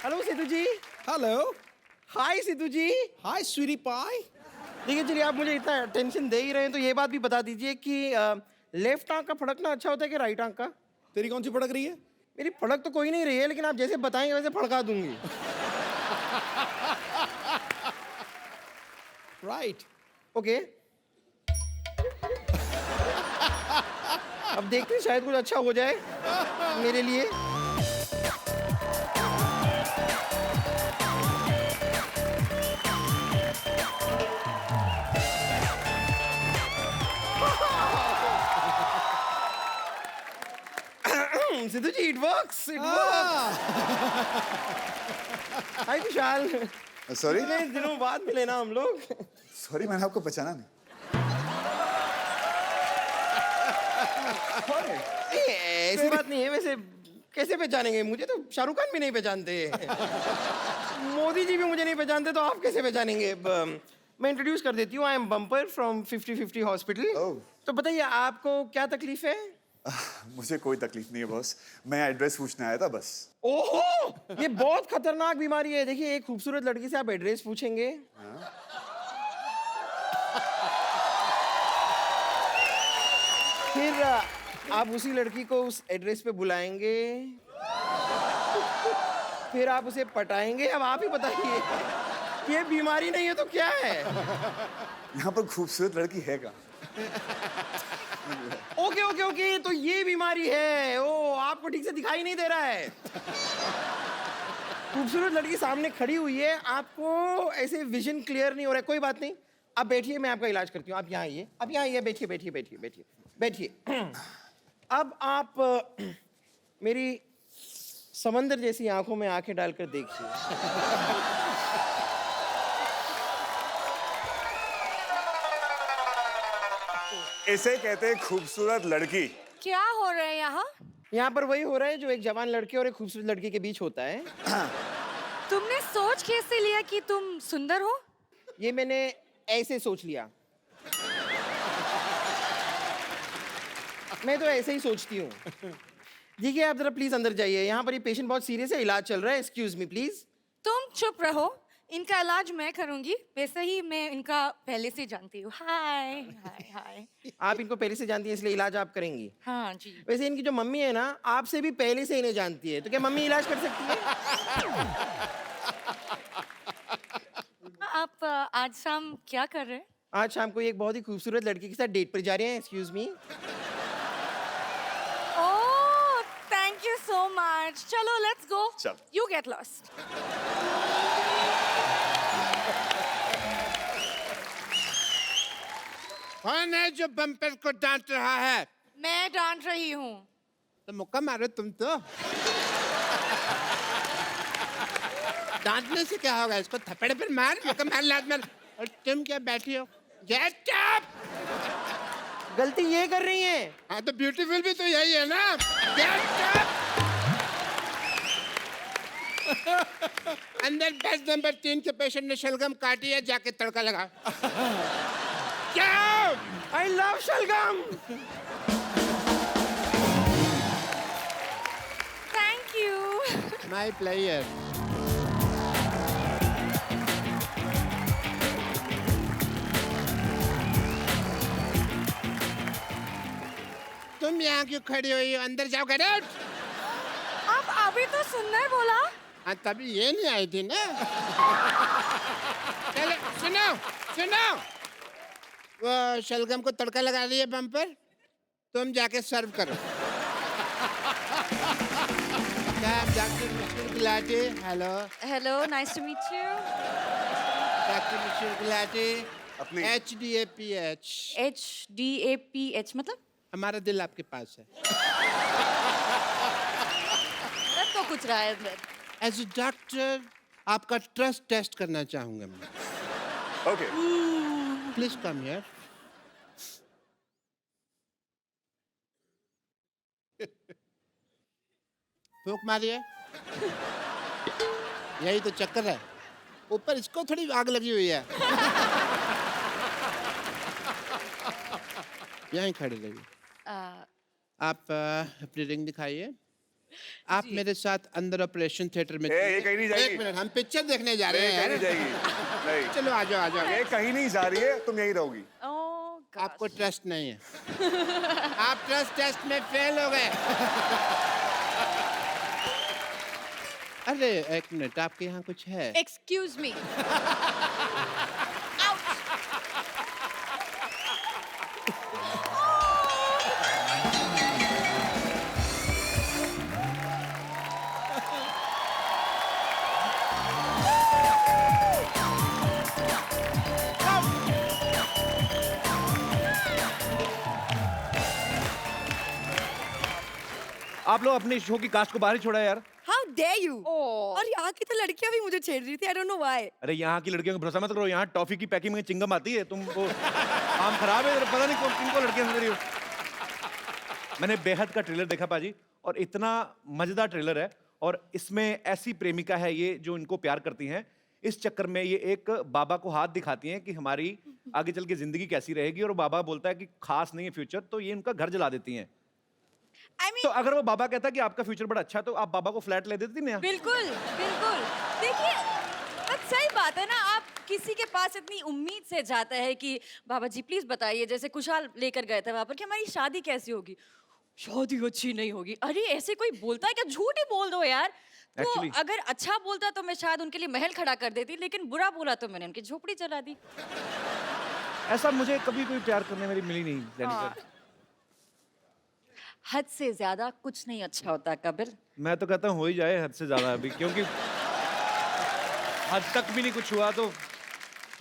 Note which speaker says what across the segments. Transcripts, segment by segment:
Speaker 1: Hello Sidhu जी।
Speaker 2: Hello.
Speaker 1: हाय सिद्धू जी।
Speaker 2: हाय स्वीटी पाई।
Speaker 1: देखिए चलिए, आप मुझे इतना टेंशन दे ही रहे हैं तो ये बात भी बता दीजिए कि लेफ्ट आंख का फड़कना अच्छा होता है कि राइट आंख का?
Speaker 2: तेरी कौन सी फड़क रही है?
Speaker 1: मेरी फड़क तो कोई नहीं रही है, लेकिन आप जैसे बताएंगे वैसे फड़का दूंगी।
Speaker 2: राइट।
Speaker 1: ओके। अब देखते हैं, शायद कुछ अच्छा हो जाए मेरे लिए। Sidhu ji, it works, it works. Hi Vishal.
Speaker 3: Sorry
Speaker 1: इतने दिनों बाद मिले ना हम लोग।
Speaker 3: सॉरी मैंने आपको पहचाना नहीं।
Speaker 1: ऐसी बात नहीं है, वैसे कैसे पहचानेंगे? मुझे तो शाहरुख खान भी नहीं पहचानते। मोदी जी भी मुझे नहीं पहचानते, तो आप कैसे पहचानेंगे? मैं इंट्रोड्यूस कर देती हूँ। I am bumper from 50-50 hospital.
Speaker 3: Oh.
Speaker 1: तो बताइए, आपको क्या तकलीफ है?
Speaker 3: मुझे कोई तकलीफ नहीं है बॉस, मैं एड्रेस पूछने आया था बस।
Speaker 1: ओहो, ये बहुत खतरनाक बीमारी है। देखिए, एक खूबसूरत लड़की से आप एड्रेस पूछेंगे, फिर आप उसी लड़की को उस एड्रेस पे बुलाएंगे, फिर आप उसे पटाएंगे। अब आप ही बताइए, ये बीमारी नहीं है तो क्या है?
Speaker 3: यहाँ पर खूबसूरत लड़की है क्या?
Speaker 1: ओके ओके ओके, तो ये बीमारी है। ओ, आपको ठीक से दिखाई नहीं दे रहा है। खूबसूरत लड़की सामने खड़ी हुई है, आपको ऐसे विजन क्लियर नहीं हो रहा है। कोई बात नहीं, आप बैठिए, मैं आपका इलाज करती हूँ। आप यहाँ आइए, आप यहाँ आइए, बैठिए बैठिए बैठिए बैठिए बैठिए। अब आप मेरी समंदर जैसी आंखों में आंखें डालकर देखिए।
Speaker 3: इसे कहते हैं खूबसूरत लड़की।
Speaker 4: क्या हो रहा है यहाँ?
Speaker 1: यहाँ पर वही हो रहा है जो एक जवान लड़के और एक खूबसूरत लड़की के बीच होता है।
Speaker 4: तुमने सोच कैसे लिया कि तुम सुंदर हो?
Speaker 1: ये मैंने ऐसे सोच लिया। मैं तो ऐसे ही सोचती हूँ। देखिए, आप जरा प्लीज अंदर जाइए। यहाँ पर ये पेशेंट बहुत सीरियस है, इलाज चल रहा है। Excuse me please.
Speaker 4: तुम चुप रहो, इनका इलाज मैं करूंगी। वैसे ही मैं इनका पहले से जानती हूँ। हाय हाय हाय।
Speaker 1: आप इनको पहले से जानती हैं, इसलिए इलाज आप करेंगी।
Speaker 4: हाँ जी।
Speaker 1: वैसे इनकी जो मम्मी है ना, आपसे भी पहले से इन्हें जानती है, तो क्या मम्मी इलाज कर सकती है?
Speaker 4: आप आज शाम क्या कर रहे हैं?
Speaker 1: आज शाम को एक बहुत ही खूबसूरत लड़की के साथ डेट पर जा रहे हैं। Excuse me.
Speaker 4: Oh, thank you so much. चलो लेट्स गो।
Speaker 3: चल।
Speaker 4: You get lost.
Speaker 2: कौन है जो बम्पर को डांट रहा है?
Speaker 4: मैं डांट रही हूँ।
Speaker 2: तो मुक्का मारो तुम तो। डांटने से क्या होगा? इसको थप्पड़ पर मार, मुक्का मार, लात मार। और तुम क्या बैठी हो? Get up!
Speaker 1: गलती ये कर रही हैं।
Speaker 2: हाँ तो ब्यूटीफुल भी तो यही है ना? Get up! अंदर बेड नंबर 3 के पेशेंट ने शलगम काटी है, जाके तड़का लगा। क्या?
Speaker 1: आई लव शलगम।
Speaker 4: Thank you.
Speaker 2: My player. तुम यहाँ क्यों खड़ी हुई हो? अंदर जाओ, गेट आउट!
Speaker 4: आप अभी तो सुंदर बोला।
Speaker 2: हाँ तभी ये नहीं आई थी ना। चलो सुनो सुनो, वो शलगम को तड़का लगा रही है बम्पर, तुम जाके सर्व करो। Doctor mister Gulati. Hello.
Speaker 4: Hello, nice to meet you.
Speaker 2: Doctor mister Gulati.
Speaker 3: अपनी
Speaker 2: HDAPH।
Speaker 4: HDAPH मतलब?
Speaker 2: हमारा दिल आपके पास है।
Speaker 4: लग तो कुछ रहा है अंदर।
Speaker 2: एज ए डॉक्टर आपका ट्रस्ट टेस्ट करना चाहूंगा मैं।
Speaker 3: ओके।
Speaker 2: Please come here. फूंक मारिए। यही तो चक्कर है, ऊपर इसको थोड़ी आग लगी हुई है। यहीं खड़े रहिए। आप अपनी रिंग दिखाइए। आप मेरे साथ अंदर ऑपरेशन थिएटर में
Speaker 3: ये
Speaker 2: चलिए।
Speaker 3: कहीं नहीं जाएगी।
Speaker 2: एक मिनट, हम पिक्चर देखने जा रहे
Speaker 3: ये
Speaker 2: हैं
Speaker 3: कहीं नहीं
Speaker 2: यार।
Speaker 3: जाएगी। नहीं,
Speaker 2: चलो आ जाओ आ जाओ।
Speaker 3: ये कहीं नहीं जा रही है, तुम यहीं रहोगी।
Speaker 4: Oh,
Speaker 2: आपको ट्रस्ट नहीं है। आप ट्रस्ट टेस्ट में फेल हो गए। अरे एक मिनट, आपके यहाँ कुछ है?
Speaker 4: Excuse me.
Speaker 5: आप लोग अपने शो की कास्ट को बाहर ही छोड़ा यार।
Speaker 6: How dare you?
Speaker 4: Oh.
Speaker 6: और यहाँ की तो लड़कियां भी मुझे छेड़ रही थी, I don't know why.
Speaker 5: अरे यहाँ की लड़कियों को भरोसा मत करो, यहाँ टॉफी की पैकिंग में चिंगम आती है। तुम वो काम खराब है, पता नहीं किनको लड़कियां समझ रही हो। मैंने बेहद का ट्रेलर देखा पाजी, और इतना मजेदार ट्रेलर है, और इसमें ऐसी प्रेमिका है ये जो इनको प्यार करती हैं। इस चक्कर में ये एक बाबा को हाथ दिखाती हैं कि हमारी आगे चल के जिंदगी कैसी रहेगी, और बाबा बोलता है कि खास नहीं है फ्यूचर, तो ये उनका घर जला देती हैं।
Speaker 6: I mean,
Speaker 5: तो अगर वो बाबा कहता है कि आपका फ्यूचर बड़ा अच्छा है, तो आप बाबा को फ्लैट ले देती ना।
Speaker 6: बिल्कुल बिल्कुल। देखिए, बस सही बात है ना, आप किसी के पास इतनी उम्मीद से जाते हैं कि बाबा जी प्लीज बताइए, जैसे कुशाल लेकर गए थे वहां पर कि हमारी शादी कैसी होगी। शादी अच्छी नहीं होगी। अरे ऐसे कोई बोलता है क्या? झूठ ही बोल दो यार। तो
Speaker 5: Actually-
Speaker 6: अगर अच्छा बोलता तो मैं शायद उनके लिए महल खड़ा कर देती, लेकिन बुरा बोला तो मैंने उनकी झोपड़ी जला दी।
Speaker 5: ऐसा मुझे कभी कोई प्यार करने वाली मिली नहीं जेनिफर।
Speaker 6: हद से ज्यादा कुछ नहीं अच्छा होता कपिल।
Speaker 5: मैं तो कहता हूँ हो ही जाए हद से ज्यादा अभी, क्योंकि हद तक भी नहीं कुछ हुआ। तो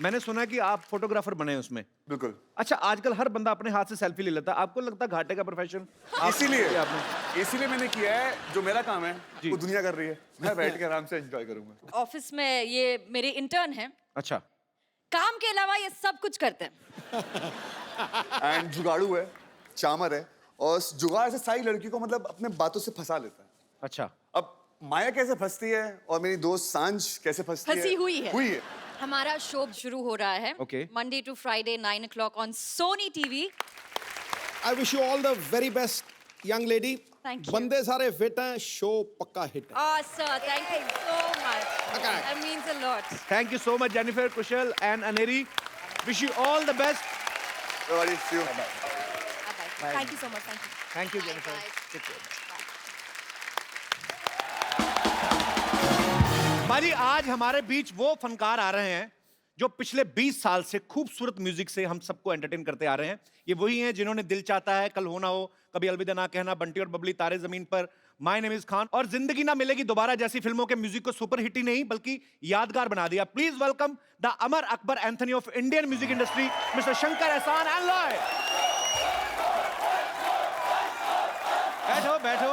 Speaker 5: मैंने सुना कि आप फोटोग्राफर बने हैं उसमें।
Speaker 3: बिल्कुल।
Speaker 5: अच्छा, आजकल हर बंदा अपने हाथ से सेल्फी ले लेता है, आपको लगता है घाटे का प्रोफेशन?
Speaker 3: इसीलिए मैंने किया है, जो मेरा काम है
Speaker 5: जी।
Speaker 3: वो दुनिया कर रही है, मैं बैठ के आराम से एंजॉय करूंगा।
Speaker 6: ऑफिस में ये मेरे इंटर्न हैं,
Speaker 5: अच्छा,
Speaker 6: काम के अलावा ये सब कुछ करते हैं।
Speaker 3: एंड जुगाड़ू है, चामर है, और उस जुगाड़ से सारी लड़की को मतलब अपने बातों से फंसा लेता है।
Speaker 5: अच्छा।
Speaker 3: अब माया कैसे फंसती है और मेरी दोस्त सांझ कैसे फंसती
Speaker 6: फंसी
Speaker 3: है?
Speaker 6: हुई है।
Speaker 3: हुई है।
Speaker 6: हमारा शो शुरू हो रहा है
Speaker 5: Okay.
Speaker 6: Monday to Friday 9 o'clock on Sony TV.
Speaker 7: I wish you all the very best young lady.
Speaker 6: Thank you.
Speaker 7: बंदे सारे फिट हैं, शो पक्का हिट है।
Speaker 6: Sir thank you so much,
Speaker 7: Okay.
Speaker 6: That means a lot.
Speaker 5: Thank you so much Jennifer, Kusal and Aneri. Wish you all the best.
Speaker 3: Everybody, see you.
Speaker 6: Thank you so much, thank you.
Speaker 5: Thank you Jennifer. बाजी, आज हमारे बीच वो फनकार आ रहे हैं जो पिछले 20 साल से खूबसूरत म्यूजिक से हम सबको एंटरटेन करते आ रहे हैं। ये वही हैं जिन्होंने दिल चाहता है, कल हो ना हो, कभी अलविदा ना कहना, बंटी और बबली, तारे जमीन पर, माय नेम इज खान और जिंदगी ना मिलेगी दोबारा जैसी फिल्मों के म्यूजिक को सुपर हिट ही नहीं बल्कि यादगार बना दिया। Please welcome the Amar Akbar Anthony of Indian music industry, mister Shankar Ehsaan and Loy. बैठो बैठो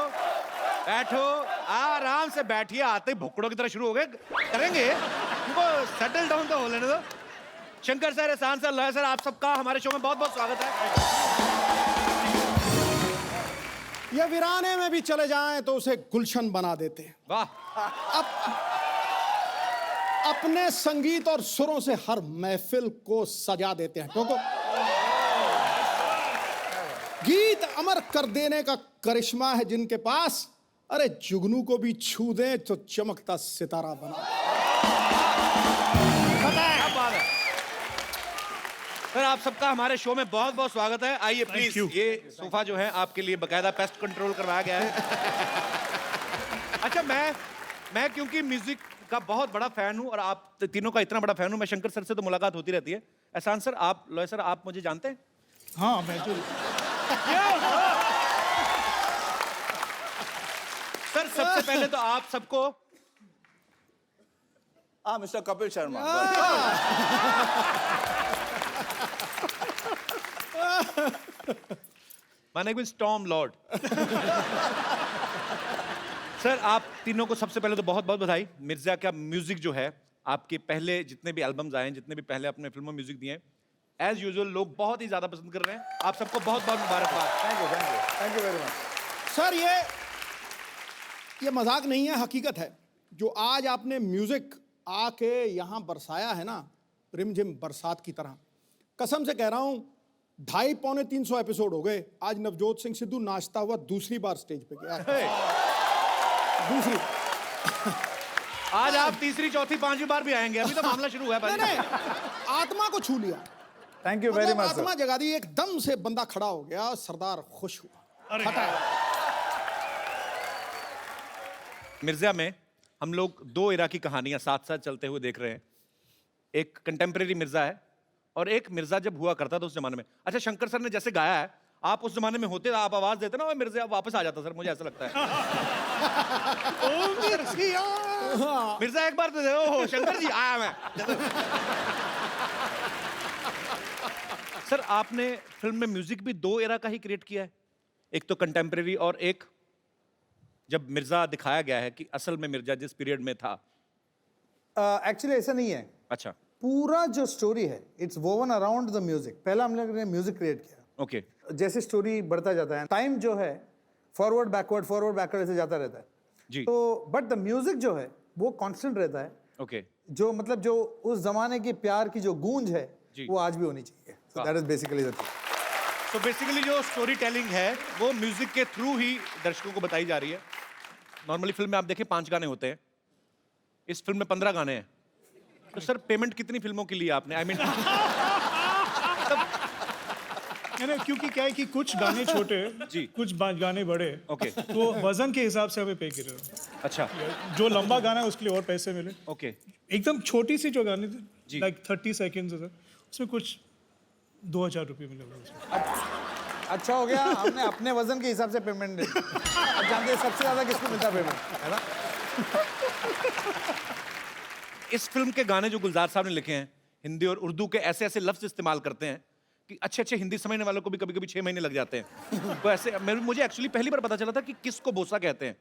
Speaker 5: बैठो, आराम से बैठिए। आते ही भुक्कड़ों की तरह शुरू हो गए करेंगे, उनको सेटल डाउन तो हो लेने दो। शंकर सर, एहसान सर, लॉय सर, आप सबका हमारे शो में बहुत बहुत स्वागत है।
Speaker 7: ये वीराने में भी चले जाएं तो उसे गुलशन बना देते हैं।
Speaker 5: वाह,
Speaker 7: अपने संगीत और सुरों से हर महफिल को सजा देते हैं। ठोको। गीत अमर कर देने का करिश्मा है जिनके पास, अरे जुगनू को भी छू दे तो चमकता सितारा बना।
Speaker 5: क्या बात है सर, आप सबका हमारे शो में बहुत बहुत स्वागत है। आइए प्लीज, ये सोफा जो है आपके लिए बकायदा पेस्ट कंट्रोल करवाया गया है। अच्छा, मैं क्योंकि म्यूजिक का बहुत बड़ा फैन हूं और आप तीनों का इतना बड़ा फैन हूं, मैं शंकर सर से तो मुलाकात होती रहती है। एहसान सर, आप, लॉय सर, आप मुझे जानते हैं?
Speaker 7: हाँ, मैं जो
Speaker 5: सर सबसे पहले तो आप सबको
Speaker 3: mister Kapil Sharma.
Speaker 5: My name is Tom Lord. Sir, आप तीनों को सबसे पहले तो बहुत बहुत बधाई। मिर्जा का म्यूजिक जो है, आपके पहले जितने भी एल्बम्स आए हैं, जितने भी पहले अपने फिल्मों में म्यूजिक दिए हैं, एज यूजुअल लोग बहुत ही ज्यादा पसंद कर रहे हैं। आप सबको बहुत बहुत मुबारकबाद।
Speaker 3: Thank you very much.
Speaker 7: Sir, ये मजाक नहीं है, हकीकत है। जो आज आपने म्यूजिक आके यहाँ बरसाया है ना, रिमझिम बरसात की तरह, कसम से कह रहा हूँ, 250-300 एपिसोड हो गए, आज नवजोत सिंह सिद्धू नाचता हुआ दूसरी बार स्टेज पे गया। दूसरी
Speaker 5: आज आप तीसरी चौथी पांचवी बार भी आएंगे, अभी तो मामला शुरू हुआ है
Speaker 7: नहीं
Speaker 5: भाई।
Speaker 7: नहीं, आत्मा को छू लिया,
Speaker 8: थैंक यू वेरी
Speaker 7: मतलब
Speaker 8: मच
Speaker 7: आत्मा जगा दी, एकदम से बंदा खड़ा हो गया, सरदार खुश हुआ, हटाया।
Speaker 5: मिर्जा में हम लोग दो इरा की कहानियां साथ साथ चलते हुए देख रहे हैं। एक कंटेम्प्रेरी मिर्जा है और एक मिर्जा जब हुआ करता था उस जमाने में। अच्छा, शंकर सर ने जैसे गाया है, आप उस जमाने में होते, आप आवाज देते ना, वो मिर्जा वापस आ जाता सर, मुझे ऐसा लगता है। मिर्जा एक बार तो दे, ओहो शंकर जी आया मैं। सर आपने फिल्म में म्यूजिक भी दो एरा का ही क्रिएट किया है, एक तो कंटेम्प्रेरी और एक जब मिर्जा दिखाया गया है कि असल में मिर्जा जिस पीरियड में था।
Speaker 8: एक्चुअली ऐसा नहीं है,
Speaker 5: अच्छा,
Speaker 8: पूरा जो स्टोरी है it's woven around the music. पहला हम लोग ने म्यूजिक क्रिएट किया,
Speaker 5: ओके,
Speaker 8: जैसे स्टोरी बढ़ता जाता है, टाइम जो है फॉरवर्ड बैकवर्ड ऐसे जाता रहता है
Speaker 5: जी,
Speaker 8: तो बट द म्यूजिक जो है वो कांस्टेंट रहता है।
Speaker 5: ओके,
Speaker 8: जो मतलब जो उस जमाने के प्यार की जो गूंज है
Speaker 5: जी।
Speaker 8: वो आज भी होनी चाहिए। So that is basically the thing.
Speaker 5: तो बेसिकली जो स्टोरी टेलिंग है वो म्यूजिक के थ्रू ही दर्शकों को बताई जा रही है। नॉर्मली फिल्म में आप देखें 5 गाने होते हैं, इस फिल्म में 15 गाने हैं। तो सर पेमेंट कितनी फिल्मों की ली आपने? आई मीन
Speaker 9: नहीं, क्योंकि क्या है कि कुछ गाने छोटे
Speaker 5: जी।
Speaker 9: कुछ गाने बड़े,
Speaker 5: ओके,
Speaker 9: तो वजन के हिसाब से हमें पे कर रहे हो।
Speaker 5: अच्छा,
Speaker 9: जो लंबा गाना है उसके लिए और पैसे मिले।
Speaker 5: ओके,
Speaker 9: एकदम छोटी सी जो गाने
Speaker 5: जी।
Speaker 9: लाइक 30 सेकेंड्स उसमें कुछ 2000 रुपये मिले उसमें।
Speaker 8: अच्छा हो गया, हमने अपने वजन के हिसाब से पेमेंट दी। अब जानते हैं सबसे ज्यादा किसको मिलता पेमेंट, है ना?
Speaker 5: इस फिल्म के गाने जो गुलजार साहब ने लिखे हैं, हिंदी और उर्दू के ऐसे ऐसे लफ्ज इस्तेमाल करते हैं कि अच्छे अच्छे हिंदी समझने वालों को भी कभी कभी 6 महीने लग जाते हैं। तो ऐसे मुझे एक्चुअली पहली बार पता चला था कि किसको बोसा कहते हैं।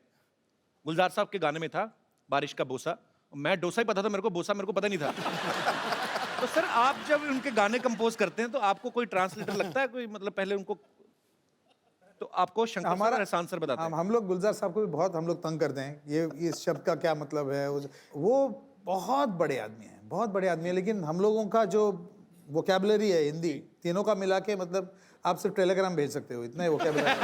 Speaker 5: गुलजार साहब के गाने में था बारिश का बोसा, मैं डोसा ही पता था, मेरे को बोसा मेरे को पता नहीं था। तो सर आप जब उनके गाने कंपोज करते हैं तो आपको कोई ट्रांसलेटर लगता है, कोई मतलब पहले उनको, तो आपको शंकर सर और एहसान सर बताते हैं?
Speaker 8: हम लोग गुलजार साहब को भी बहुत हम लोग तंग करते हैं, ये इस शब्द का क्या मतलब है। वो बहुत बड़े आदमी हैं, बहुत बड़े आदमी हैं, लेकिन हम लोगों का जो वोकैबुलरी है हिंदी तीनों का मिला के, मतलब आप सिर्फ टेलीग्राम भेज सकते हो, इतना ही वोकैबुलरी।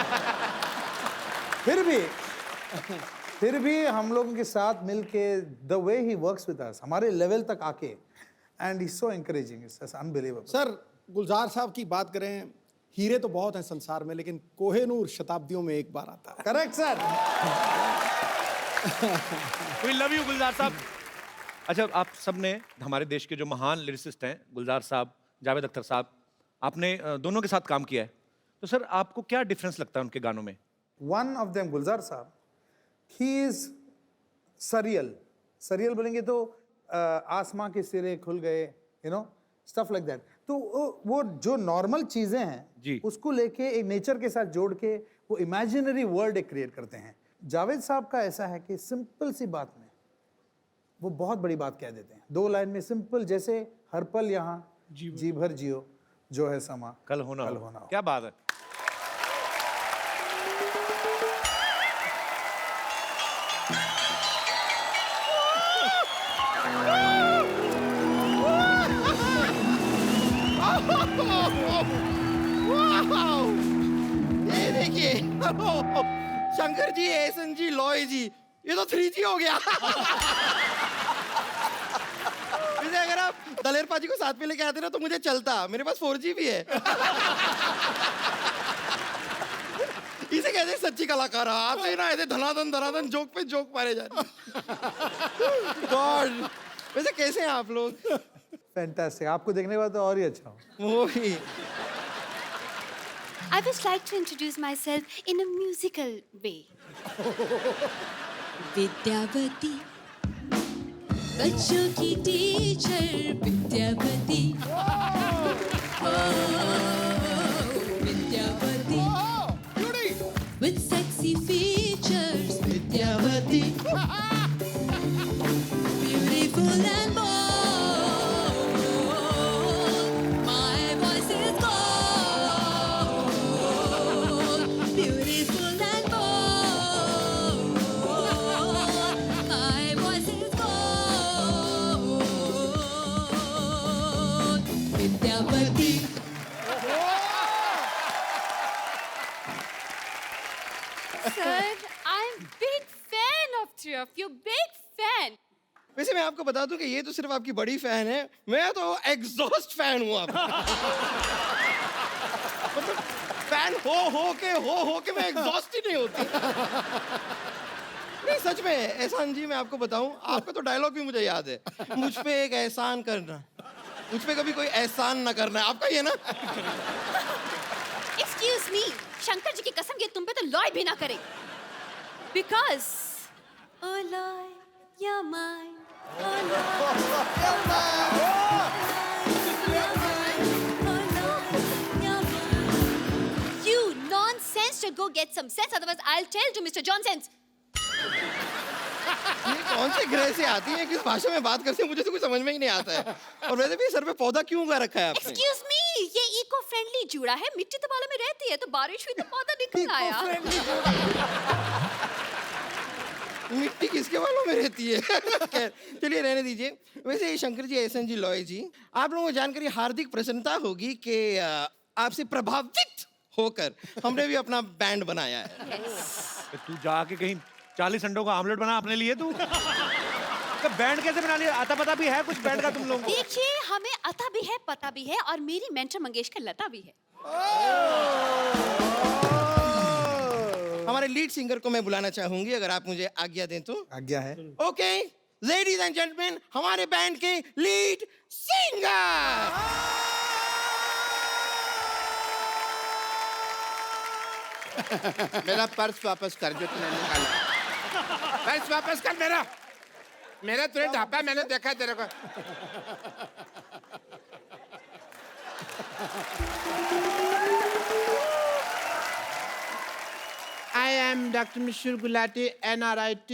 Speaker 8: फिर भी हम लोगों के साथ मिलके the way he works with us, हमारे लेवल तक आके, and he so encouraging, it's unbelievable.
Speaker 7: Sir Gulzar sahab की बात करें, हीरे तो बहुत हैं संसार में, लेकिन कोहेनूर शताब्दियों में एक बार आता है।
Speaker 8: Correct sir.
Speaker 5: We love you Gulzar sahab. अच्छा, आप सब ने हमारे देश के जो महान लिरिसिस्ट हैं, गुलजार साहब, जावेद अख्तर साहब, आपने दोनों के साथ काम किया है, तो सर आपको क्या डिफरेंस लगता है उनके गानों में?
Speaker 8: वन ऑफ देम गुलजार साहब, ही इज सरियल बोलेंगे तो आसमां के सिरे खुल गए, you know, stuff like that. तो वो जो नॉर्मल चीजें हैं
Speaker 5: जी।
Speaker 8: उसको लेके एक नेचर के साथ जोड़ के वो इमेजिनरी वर्ल्ड एक क्रिएट करते हैं। जावेद साहब का ऐसा है कि सिंपल सी बात में वो बहुत बड़ी बात कह देते हैं, 2 लाइन में सिंपल, जैसे हर पल यहाँ जी भर जियो, जो है समा
Speaker 5: कल होना हो। क्या बात है।
Speaker 1: वाओ! ये देखिए, शंकर जी, एहसन जी, लॉय जी, ये तो 3G हो गया। वैसे अगर आप दलेर पाजी को साथ में लेके आते ना तो मुझे चलता, मेरे पास 4G भी है। इसे कहते हैं सच्ची कलाकार। आप ना ऐसे धनाधन जोक पे जोक मारे जा रहे। गॉड, वैसे कैसे हैं आप लोग?
Speaker 8: फैंटास्टिक, आपको देखने के बाद तो और ही अच्छा हो।
Speaker 1: वो ही।
Speaker 10: I would like to introduce myself in a musical way. Vidyavati, बच्चों की teacher Vidyavati. Vidyavati, with sexy features Vidyavati. Beautiful and bold, my voice is gold. Beautiful and bold, my voice is gold. Vidyavati.
Speaker 4: Sir, I'm big fan of
Speaker 10: of you, big fan.
Speaker 1: वैसे मैं आपको बता दूं कि ये तो सिर्फ आपकी बड़ी फैन है, मैं तो एग्जॉस्ट फैन हूँ आपका। मतलब फैन हो के मैं एग्जॉस्ट ही नहीं होती। नहीं सच में एहसान जी, मैं आपको बताऊं, आपका तो डायलॉग भी मुझे याद है, मुझ पे एक एहसान करना, मुझ पे कभी कोई एहसान ना करना, आपका ही है ना?
Speaker 10: Excuse me, शंकर जी की कसम ये तुम पे तो लॉय भी ना करे। Because oh Lord, you're mine. Oh Lord, you're mine. You're mine. Oh Lord, you're mine. You nonsense should go get some sense, otherwise I'll tell to Mr. Johnson's.
Speaker 1: ये कौन से ग्रह से आती है, किस भाषा में बात करते हैं, मुझे तो कुछ समझ में ही नहीं आता है। और वैसे भी सर पे पौधा क्यों उगा रखा है आपने?
Speaker 10: Excuse me, ये इको फ्रेंडली जूड़ा है, मिट्टी तो बालों में रहती है, तो बारिश हुई तो पौधा निकल आया।
Speaker 1: मिट्टी किसके बालों में रहती है? खैर, चलिए रहने दीजिए। वैसे ये शंकर जी, एहसान जी, लॉय जी, आप लोगों को जानकर ये हार्दिक प्रसन्नता होगी कि आपसे प्रभावित होकर हमने भी अपना बैंड बनाया है।
Speaker 5: तू जाके कहीं 40 अंडों का आमलेट बना अपने लिए तू। तो बैंड कैसे बना लिया? आता पता भी है कुछ बैंड का तुम लोगों को?
Speaker 10: देखिए, हमें आता भी है, पता भी है, और मेरी मेंटर मंगेशकर लता भी है।
Speaker 1: हमारे लीड सिंगर को मैं बुलाना चाहूंगी, अगर आप मुझे आज्ञा दें तो।
Speaker 8: आज्ञा है।
Speaker 1: ओके, लेडीज एंड जेंटलमैन, हमारे बैंड के लीड सिंगर।
Speaker 2: मेरा पर्स वापस कर जो तूने निकाला। पर्स वापस कर मेरा। मेरा तुझे ढापा, मैंने देखा तेरे को। I am Dr. Mishur Gulati, NRIT.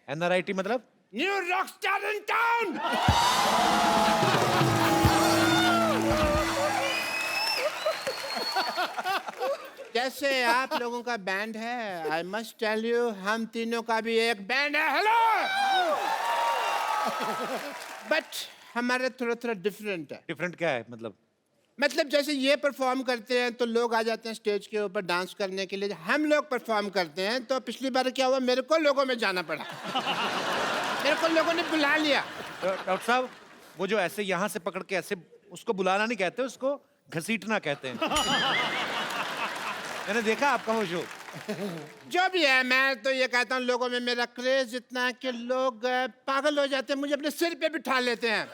Speaker 5: NRIT मतलब?
Speaker 2: New rock star in town. जैसे आप लोगों का बैंड है, आई मस्ट टेल यू, हम तीनों का भी एक बैंड है। हेलो, बट हमारे थोड़ा थोड़ा डिफरेंट है।
Speaker 5: डिफरेंट क्या है मतलब?
Speaker 2: मतलब जैसे ये परफॉर्म करते हैं तो लोग आ जाते हैं स्टेज के ऊपर डांस करने के लिए, हम लोग परफॉर्म करते हैं तो पिछली बार क्या हुआ, मेरे को लोगों में जाना पड़ा। मेरे को लोगों ने बुला लिया।
Speaker 5: डॉक्टर साहब, वो जो ऐसे यहाँ से पकड़ के ऐसे, उसको बुलाना नहीं कहते, उसको घसीटना कहते हैं। मैंने देखा आपका वो शो।
Speaker 2: जो भी है, मैं तो ये कहता हूँ, लोगों में मेरा क्रेज इतना है कि लोग पागल हो जाते हैं, मुझे अपने सिर पे बिठा लेते हैं।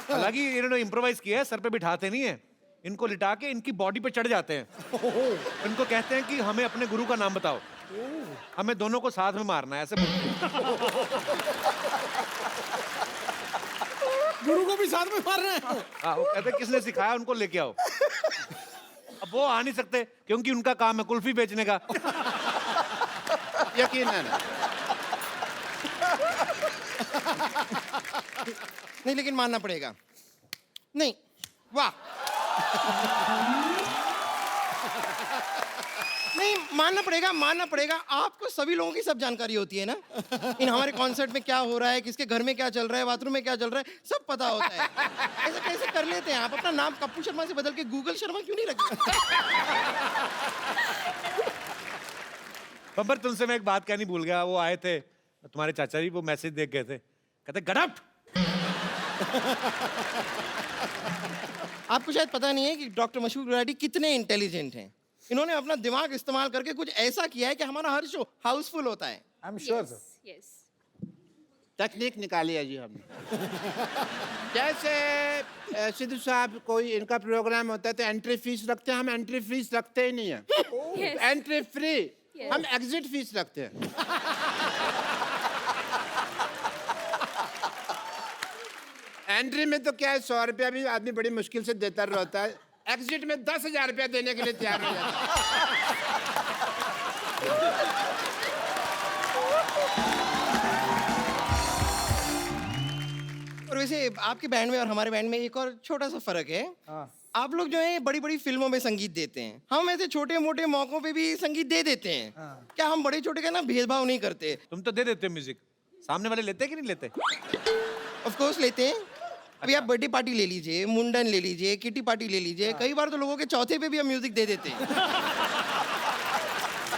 Speaker 5: हालांकि इन्होंने इम्प्रोवाइज किया है, सर पे बिठाते नहीं है, इनको लिटा के इनकी बॉडी पे चढ़ जाते हैं। इनको कहते हैं कि हमें अपने गुरु का नाम बताओ, हमें दोनों को साथ में मारना है, ऐसे बोलते हैं।
Speaker 7: गुरु को भी साथ में मार रहे हैं।
Speaker 5: हाँ, वो कहते हैं किसने सिखाया, उनको लेके आओ। अब वो आ नहीं सकते क्योंकि उनका काम है कुल्फी बेचने का।
Speaker 2: यकीनन।
Speaker 1: नहीं, लेकिन मानना पड़ेगा। नहीं, वाह। नहीं, मानना पड़ेगा। आपको सभी लोगों की सब जानकारी होती है ना, इन हमारे कॉन्सर्ट में क्या हो रहा है, किसके घर में क्या चल रहा है, बाथरूम में क्या चल रहा है, सब पता होता है। ऐसे कैसे कर लेते हैं आप? अपना नाम कप्पू शर्मा से बदल के गूगल शर्मा क्यों नहीं रखते?
Speaker 5: बब्बर, तुमसे मैं एक बात कहनी भूल गया। वो आए थे तुम्हारे चाचा जी, वो मैसेज देख गए थे, कहते गडप।
Speaker 1: आपको शायद पता नहीं है कि डॉक्टर मशहूर गुलाटी कितने इंटेलिजेंट हैं। इन्होंने अपना दिमाग इस्तेमाल करके कुछ ऐसा किया है कि हमारा हर शो हाउसफुल होता है।
Speaker 8: I am sure sir.
Speaker 10: Yes.
Speaker 2: तकनीक निकाली है जी हमने। जैसे सिद्धू साहब, कोई इनका प्रोग्राम होता है तो एंट्री फीस रखते हैं, हम एंट्री फीस रखते ही नहीं है।
Speaker 10: Yes.
Speaker 2: एंट्री फ्री, हम एग्जिट फीस रखते हैं। एंट्री में तो क्या है, 100 रुपया भी आदमी बड़ी मुश्किल से देता रहता है, एग्जिट में 10,000 रुपया देने के लिए तैयार हो जाता है।
Speaker 1: और वैसे आपके बैंड में और हमारे बैंड में एक और छोटा सा फर्क है। आप लोग जो है बड़ी बड़ी फिल्मों में संगीत देते हैं, हम ऐसे छोटे मोटे मौकों पे भी संगीत दे देते हैं। क्या हम बड़े छोटे का ना भेदभाव नहीं करते?
Speaker 5: तुम तो दे देते हो म्यूजिक, सामने वाले लेते कि नहीं लेते?
Speaker 1: ऑफ कोर्स लेते हैं। अभी आप बर्थडे पार्टी ले लीजिए, मुंडन ले लीजिए, किटी पार्टी ले लीजिए, कई बार तो लोगों के चौथे पे भी हम म्यूजिक दे देते हैं।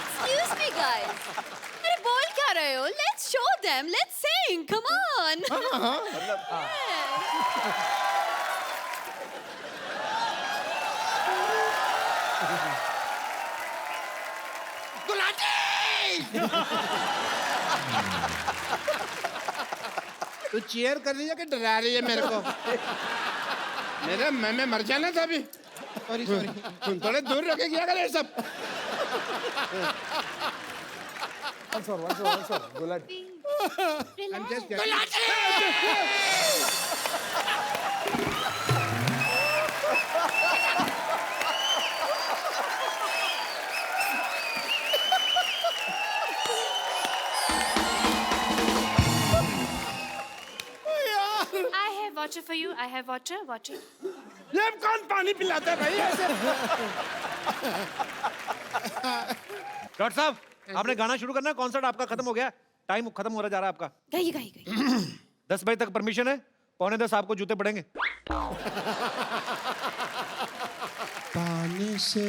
Speaker 10: Excuse अरे बोल क्या रहे हो? Let's show them. Let's sing. Come on.
Speaker 2: तू चीयर कर रही है कि डरा रही है मेरे को? मैं मर जाना था अभी।
Speaker 1: Sorry sorry.
Speaker 2: तुम थोड़े दूर रखे क्या करे सब?
Speaker 8: Once more. Gulati.
Speaker 2: I'm just getting-
Speaker 10: I have water for you. I have water. Water.
Speaker 2: ये कौन पानी पिलाता है भाई ऐसे?
Speaker 5: डॉक्टर साहब आपने गाना शुरू करना है, कॉन्सर्ट आपका खत्म हो गया, टाइम खत्म हो रहा जा रहा है आपका।
Speaker 10: गई.
Speaker 5: 10 बजे तक परमिशन है, 9:45 आपको जूते पड़ेंगे।
Speaker 2: पानी से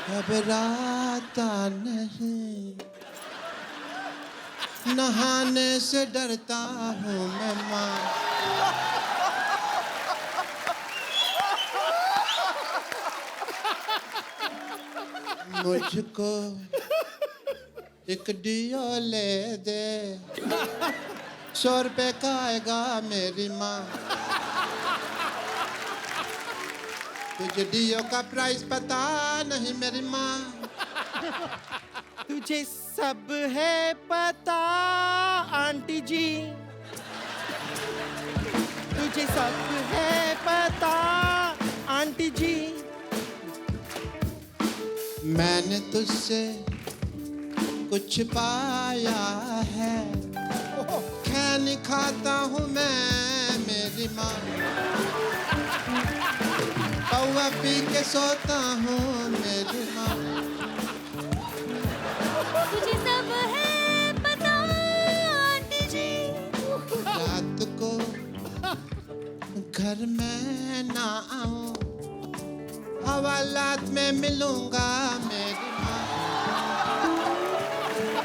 Speaker 2: घबराता नहीं, नहाने से डरता हूँ मैं माँ। मुझको एक डियो ले दे, 100 रुपए का आएगा मेरी माँ। तुझे डियो का प्राइस पता नहीं मेरी माँ।
Speaker 1: तुझे सब है पता आंटी जी, तुझे सब है पता आंटी जी।
Speaker 2: मैंने तुझसे कुछ पाया है, खैनी खाता हूँ मैं मेरी माँ। पौवा पी के सोता हूँ मेरी माँ।
Speaker 10: तुझे सब है पता आंटी जी।
Speaker 2: रात को घर में ना आऊं, हवालात में मिलूंगा मेरी माँ।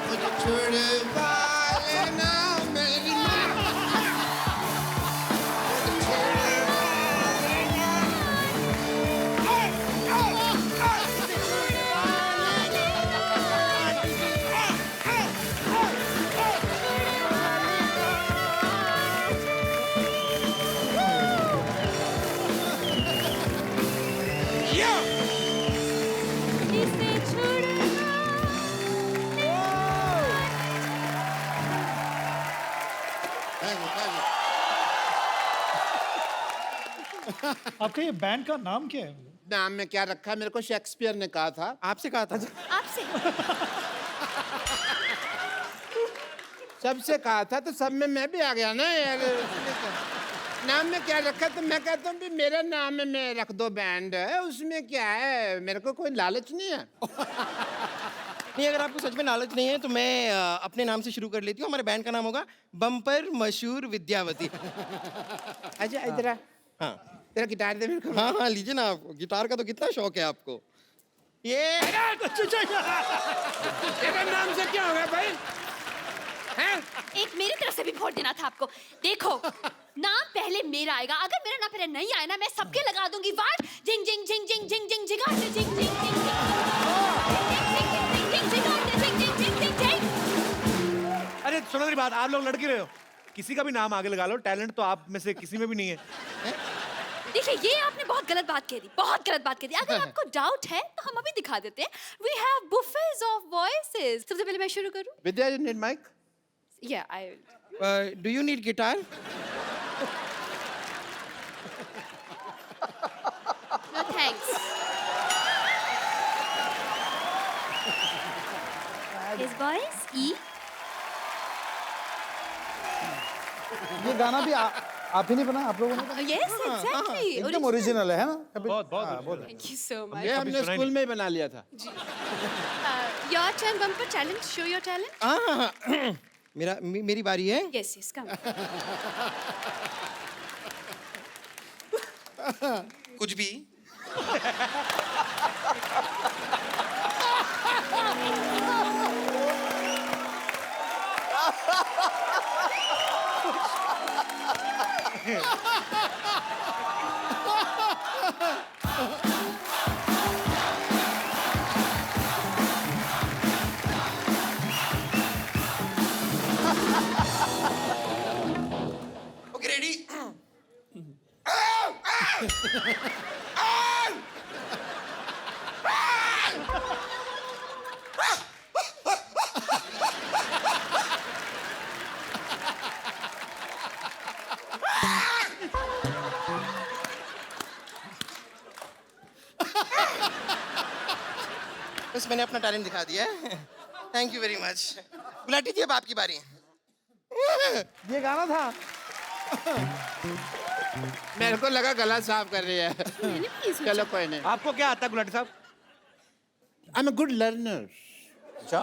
Speaker 2: मुझे छुड़वा लेना मेरी माँ। मुझे छुड़वा लेना।
Speaker 10: इसे छुड़वा।
Speaker 9: आपका ये बैंड का नाम क्या है?
Speaker 2: नाम में क्या रखा है? मेरे को शेक्सपियर ने कहा था।
Speaker 1: आपसे कहा था।
Speaker 10: आपसे
Speaker 2: सबसे कहा था तो सब में मैं भी आ गया ना यार। नाम में क्या रखा? तो मैं कहता हूँ भी मेरे नाम में रख दो बैंड, उसमें क्या है? मेरे को कोई लालच नहीं है।
Speaker 1: नहीं, अगर आपको सच में लालच नहीं है तो मैं अपने नाम से शुरू कर लेती हूँ। हमारे बैंड का नाम होगा बम्पर मशहूर विद्यावती।
Speaker 2: अच्छा इधर आ।
Speaker 1: हाँ
Speaker 2: तेरा गिटार दे मेरे को।
Speaker 1: हाँ हाँ, लीजिए ना। आपको गिटार का तो कितना शौक है आपको। ये
Speaker 2: तेरे नाम से क्या होगा भाई? हैं?
Speaker 10: एक मेरी तरफ से भी वोट देना था आपको। देखो नाम पहले मेरा आएगा, अगर मेरा नाम पहले नहीं आया ना मैं सबके लगा दूंगी वाट। जिंग जिंग जिंग जिंग जिंग जिंग जिंग जिंग जिंग जिंग जिंग।
Speaker 5: अरे सुनो मेरी बात, आप लोग लड़के रहे हो, किसी का भी नाम आगे लगा लो, टैलेंट तो आप में से किसी में भी नहीं है।
Speaker 10: देखिए ये आपने बहुत गलत बात कह दी, बहुत गलत बात कह दी। अगर आपको डाउट है तो हम अभी दिखा देते हैं। We have buffets of voices. सबसे पहले मैं शुरू करूं?
Speaker 2: Vidya you need mic?
Speaker 10: या I
Speaker 1: do you need guitar?
Speaker 10: No thanks. His voice ई।
Speaker 8: ये गाना भी आप ही नहीं बना, आप लोगों ने बनाया?
Speaker 10: यस एग्जैक्टली,
Speaker 8: एकदम ओरिजिनल है ना?
Speaker 5: बहुत
Speaker 8: हाँ, बहुत
Speaker 10: थैंक यू सो मच।
Speaker 2: ये हमने स्कूल में ही बना लिया था।
Speaker 10: Your turn bumper challenge, show your talent.
Speaker 1: हाँ मेरी बारी है।
Speaker 10: Yes yes come.
Speaker 1: कुछ भी। मैंने अपना टैलेंट दिखा दिया है। Thank you very much. Gulati ji अब आपकी बारी है।
Speaker 7: ये गाना था।
Speaker 2: मेरे को लगा गला साफ कर रही है। चलो कोई नहीं।
Speaker 5: आपको क्या आता है गुलाटी साहब?
Speaker 2: I am a good learner.
Speaker 5: अच्छा,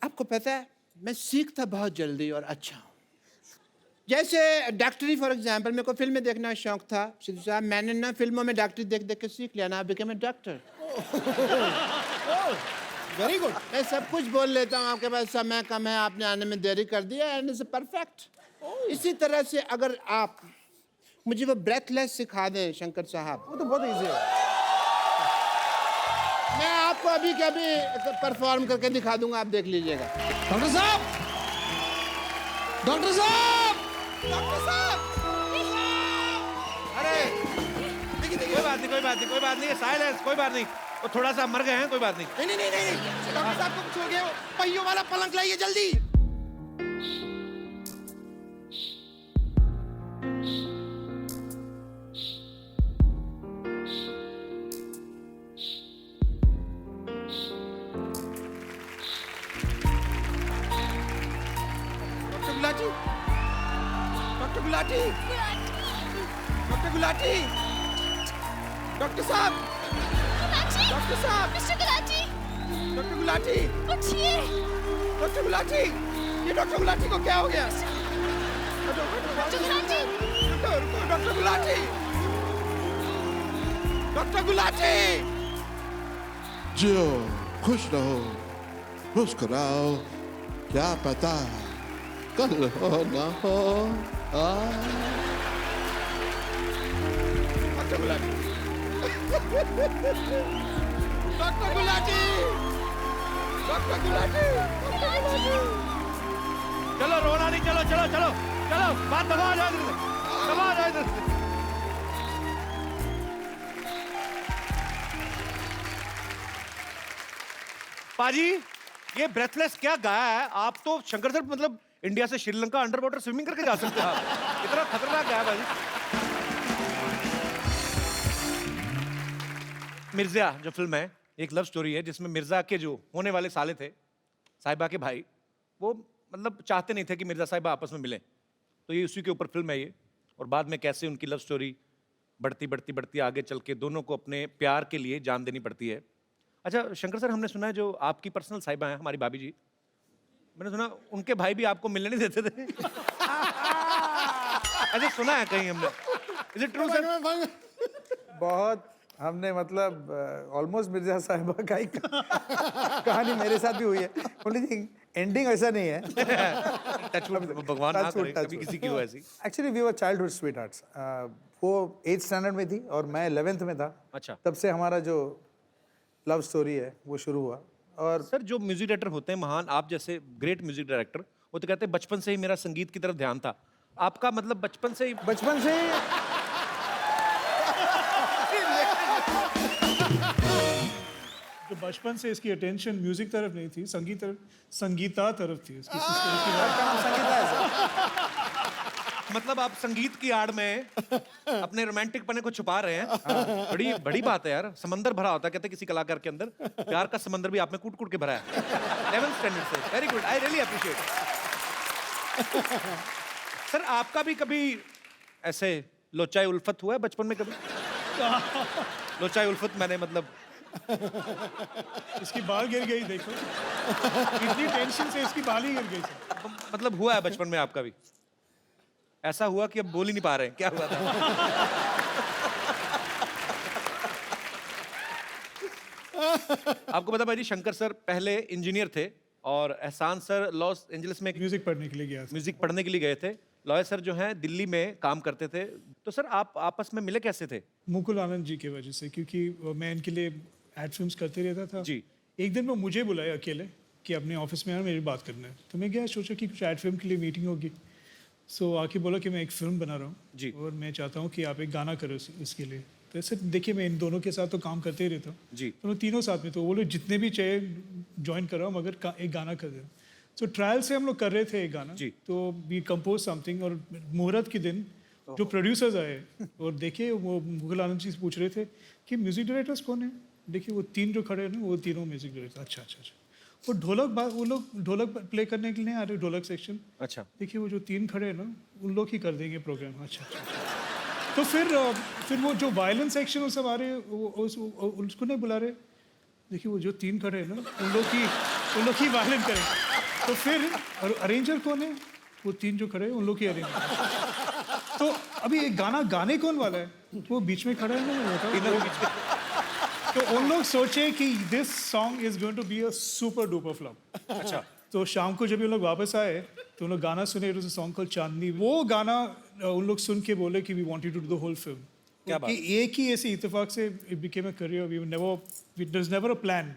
Speaker 2: आपको पता है मैं सीखता बहुत जल्दी और अच्छा हूँ। जैसे डॉक्टरी फॉर एग्जांपल, मेरे को फिल्में देखना शौक था। सिद्धू साहब, मैंने ना फिल्मों में डॉक्टरी देख देख के सीख लिया ना, become a doctor.
Speaker 7: Very good.
Speaker 2: मैं सब कुछ बोल लेता हूँ, आपके पास समय कम है, आपने आने में देरी कर दिया, एंड इट्स परफेक्ट। इसी तरह से अगर आप मुझे वो ब्रेथलेस सिखा दें शंकर साहब,
Speaker 7: वो तो बहुत इजी है।
Speaker 2: मैं आपको अभी के अभी परफॉर्म करके दिखा दूंगा, आप देख लीजिएगा।
Speaker 7: डॉक्टर साहब, डॉक्टर साहब, डॉक्टर साहब।
Speaker 5: अरे कोई बात नहीं, कोई बात नहीं, कोई बात नहीं, साइलेंस, कोई बात नहीं। वो थोड़ा सा मर गए हैं, कोई बात नहीं।
Speaker 1: नहीं नहीं नहीं नहीं, डॉक्टर साहब को कुछ हो गया। पहियों वाला पलंग लाइए जल्दी। Doctor Gulati, doctor Gulati, doctor Gulati, doctor साहब, डॉक्टर साहब,
Speaker 10: मिस्टर गुलाटी,
Speaker 1: डॉक्टर गुलाटी,
Speaker 10: उठिए।
Speaker 1: डॉक्टर गुलाटी, ये डॉक्टर गुलाटी को क्या हो गया?
Speaker 10: Doctor Gulati,
Speaker 1: doctor Gulati, doctor Gulati.
Speaker 11: जियो, खुश रहो, मुस्कुराओ, क्या पता कल हो ना हो।
Speaker 1: Doctor Gulati, doctor Gulati, doctor Gulati, doctor Gulati.
Speaker 5: चलो रोना नहीं, चलो चलो चलो चलो, बात दबा जाए इधर से, दबा जाए इधर से। पाजी, ये ब्रेथलेस क्या गाया है? आप तो शंकर सर मतलब इंडिया से श्रीलंका अंडर वाटर स्विमिंग करके जा सकते हैं आप। इतना खतरनाक गाया पाजी। मिर्जा जो फिल्म है, एक लव स्टोरी है जिसमें मिर्जा के जो होने वाले साले थे, साहिबा के भाई, वो मतलब चाहते नहीं थे कि मिर्जा साहिबा आपस में मिलें। तो ये उसी के ऊपर फिल्म है ये। और बाद में कैसे उनकी लव स्टोरी बढ़ती बढ़ती बढ़ती आगे चल के दोनों को अपने प्यार के लिए जान देनी पड़ती है। अच्छा शंकर सर, हमने सुना है जो आपकी पर्सनल साहिबा हैं, हमारी भाभी जी, मैंने सुना उनके भाई भी आपको मिलने नहीं देते थे। ऐसे सुना है कहीं हमने। Is it true sir?
Speaker 8: बहुत हमने मतलब ऑलमोस्ट मिर्जा साहिबा का ही कहानी मेरे साथ भी हुई है। ओनली एंडिंग ऐसा नहीं है।
Speaker 5: भगवान ना करे कभी किसी की हो ऐसी।
Speaker 8: Actually we were childhood sweethearts. वो 8th स्टैंडर्ड में थी और मैं 11th में था।
Speaker 5: अच्छा।
Speaker 8: तब से हमारा जो लव स्टोरी है वो शुरू हुआ। और
Speaker 5: सर जो म्यूजिक डायरेक्टर होते हैं महान, आप जैसे ग्रेट म्यूजिक डायरेक्टर, वो तो कहते हैं बचपन से ही मेरा संगीत की तरफ ध्यान था। आपका मतलब बचपन से ही
Speaker 9: तो बचपन से इसकी अटेंशन म्यूजिक तरफ नहीं थी, संगीता तरफ थी इसकी।
Speaker 5: मतलब आप संगीत की आड़ में अपने रोमांटिक पने को छुपा रहे हैं। बड़ी बड़ी बात है यार। समंदर भरा होता है, कहते हैं किसी कलाकार के अंदर, प्यार का समंदर भी आप में कूट कूट के भरा है। 11th स्टैंडर्ड से। Very good, I really appreciate. Sir आपका भी कभी ऐसे लोचाई उल्फत हुआ है बचपन में कभी? लोचाई उल्फत मैंने मतलब
Speaker 9: इसकी बाल गिर गई, देखो इतनी टेंशन से इसकी बाल ही गिर गई सर।
Speaker 5: मतलब हुआ है बचपन में आपका भी? ऐसा हुआ कि अब बोल ही नहीं पा रहे हैं, क्या हुआ था? आपको पता भाई जी, शंकर सर पहले इंजीनियर थे और एहसान सर लॉस एंजलिस में
Speaker 9: म्यूजिक पढ़ने के लिए गया था।
Speaker 5: म्यूजिक पढ़ने के लिए गए थे। लॉयर सर जो हैं दिल्ली में काम करते थे। तो सर आप आपस में मिले कैसे थे?
Speaker 9: मुकुल आनंद जी की वजह से, क्योंकि मैं इनके लिए एड फिल्म्स करते रहता था
Speaker 5: जी।
Speaker 9: एक दिन वो मुझे बुलाए अकेले कि अपने ऑफिस में आना, मेरी बात करना है। तो मैं गया, सोचा कि कुछ एड फिल्म के लिए मीटिंग होगी। सो आके बोला कि मैं एक फिल्म बना रहा हूँ
Speaker 5: जी।
Speaker 9: और मैं चाहता हूँ कि आप एक गाना करो इसके लिए। तो ऐसे देखिए मैं इन दोनों के साथ तो काम करते ही रहता हूँ
Speaker 5: जी।
Speaker 9: तो लोग तीनों साथ में, तो वो लोग जितने भी चाहे ज्वाइन कर रहा हूँ, मगर एक गाना कर दें। सो ट्रायल से हम लोग कर रहे थे एक गाना
Speaker 5: जी।
Speaker 9: तो वी कंपोज समथिंग। और मुहूर्त के दिन जो प्रोड्यूसर्स आए और देखे, वो मुगल आनंद जी से पूछ रहे थे कि म्यूजिक डायरेक्टर्स कौन है। देखिए वो तीन जो खड़े हैं ना वो तीनों म्यूजिक डायरेक्टर। अच्छा अच्छा अच्छा, वो लोग ढोलक प्ले करने के लिए नहीं आ रहे, ढोलक सेक्शन।
Speaker 5: अच्छा,
Speaker 9: देखिए वो जो तीन खड़े हैं ना उन लोग ही कर देंगे प्रोग्राम। अच्छा अच्छा, तो फिर वो जो वायलिन सेक्शन वो सब आ रहे हैं, उसको नहीं बुला रहे। देखिए वो जो तीन खड़े हैं ना उन लोग ही वायलिन करेंगे। तो फिर अरेंजर कौन है? वो तीन जो खड़े हैं उन लोग ही अरेंजर। तो अभी एक गाना गाने कौन वाला है? वो बीच में खड़ा है ना, तो उन लोग सोचे कि this song is going to be a super duper flop. अच्छा, तो शाम को जब ये लोग वापस आए तो उन लोग गाना सुने, it was a song called Chandni. वो गाना उन लोग सुन के बोले कि we wanted to do the whole film.
Speaker 5: क्या बात?
Speaker 9: कि एक ही ऐसे इत्तेफाक से it became a career. There is never a plan.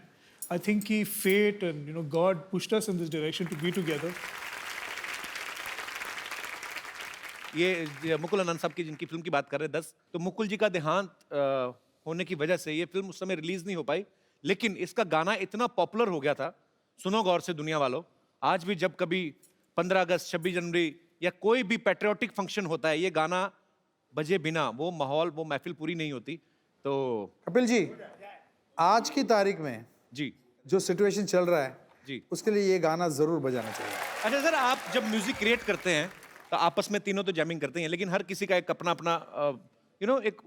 Speaker 9: I think कि fate and god pushed us in this direction to be together.
Speaker 5: ये मुकुल आनंद साहब की जिनकी फिल्म की बात कर रहे हैं 10, तो मुकुल जी का देहांत होने की वजह से ये फिल्म उस समय रिलीज नहीं हो पाई, लेकिन इसका गाना इतना पॉपुलर हो गया था। सुनो गौर से दुनिया वालों, आज भी जब कभी 15 अगस्त 26 जनवरी या कोई भी पैट्रियोटिक फंक्शन होता है, ये गाना बजे बिना वो माहौल, वो महफिल पूरी नहीं होती। तो
Speaker 8: कपिल जी, आज की तारीख में
Speaker 5: जी
Speaker 8: जो सिचुएशन चल रहा है
Speaker 5: जी,
Speaker 8: उसके लिए ये गाना जरूर बजाना चाहिए।
Speaker 5: अच्छा सर, आप जब म्यूजिक क्रिएट करते हैं तो आपस में तीनों तो जैमिंग करते हैं, लेकिन हर किसी का एक अपना अपना एक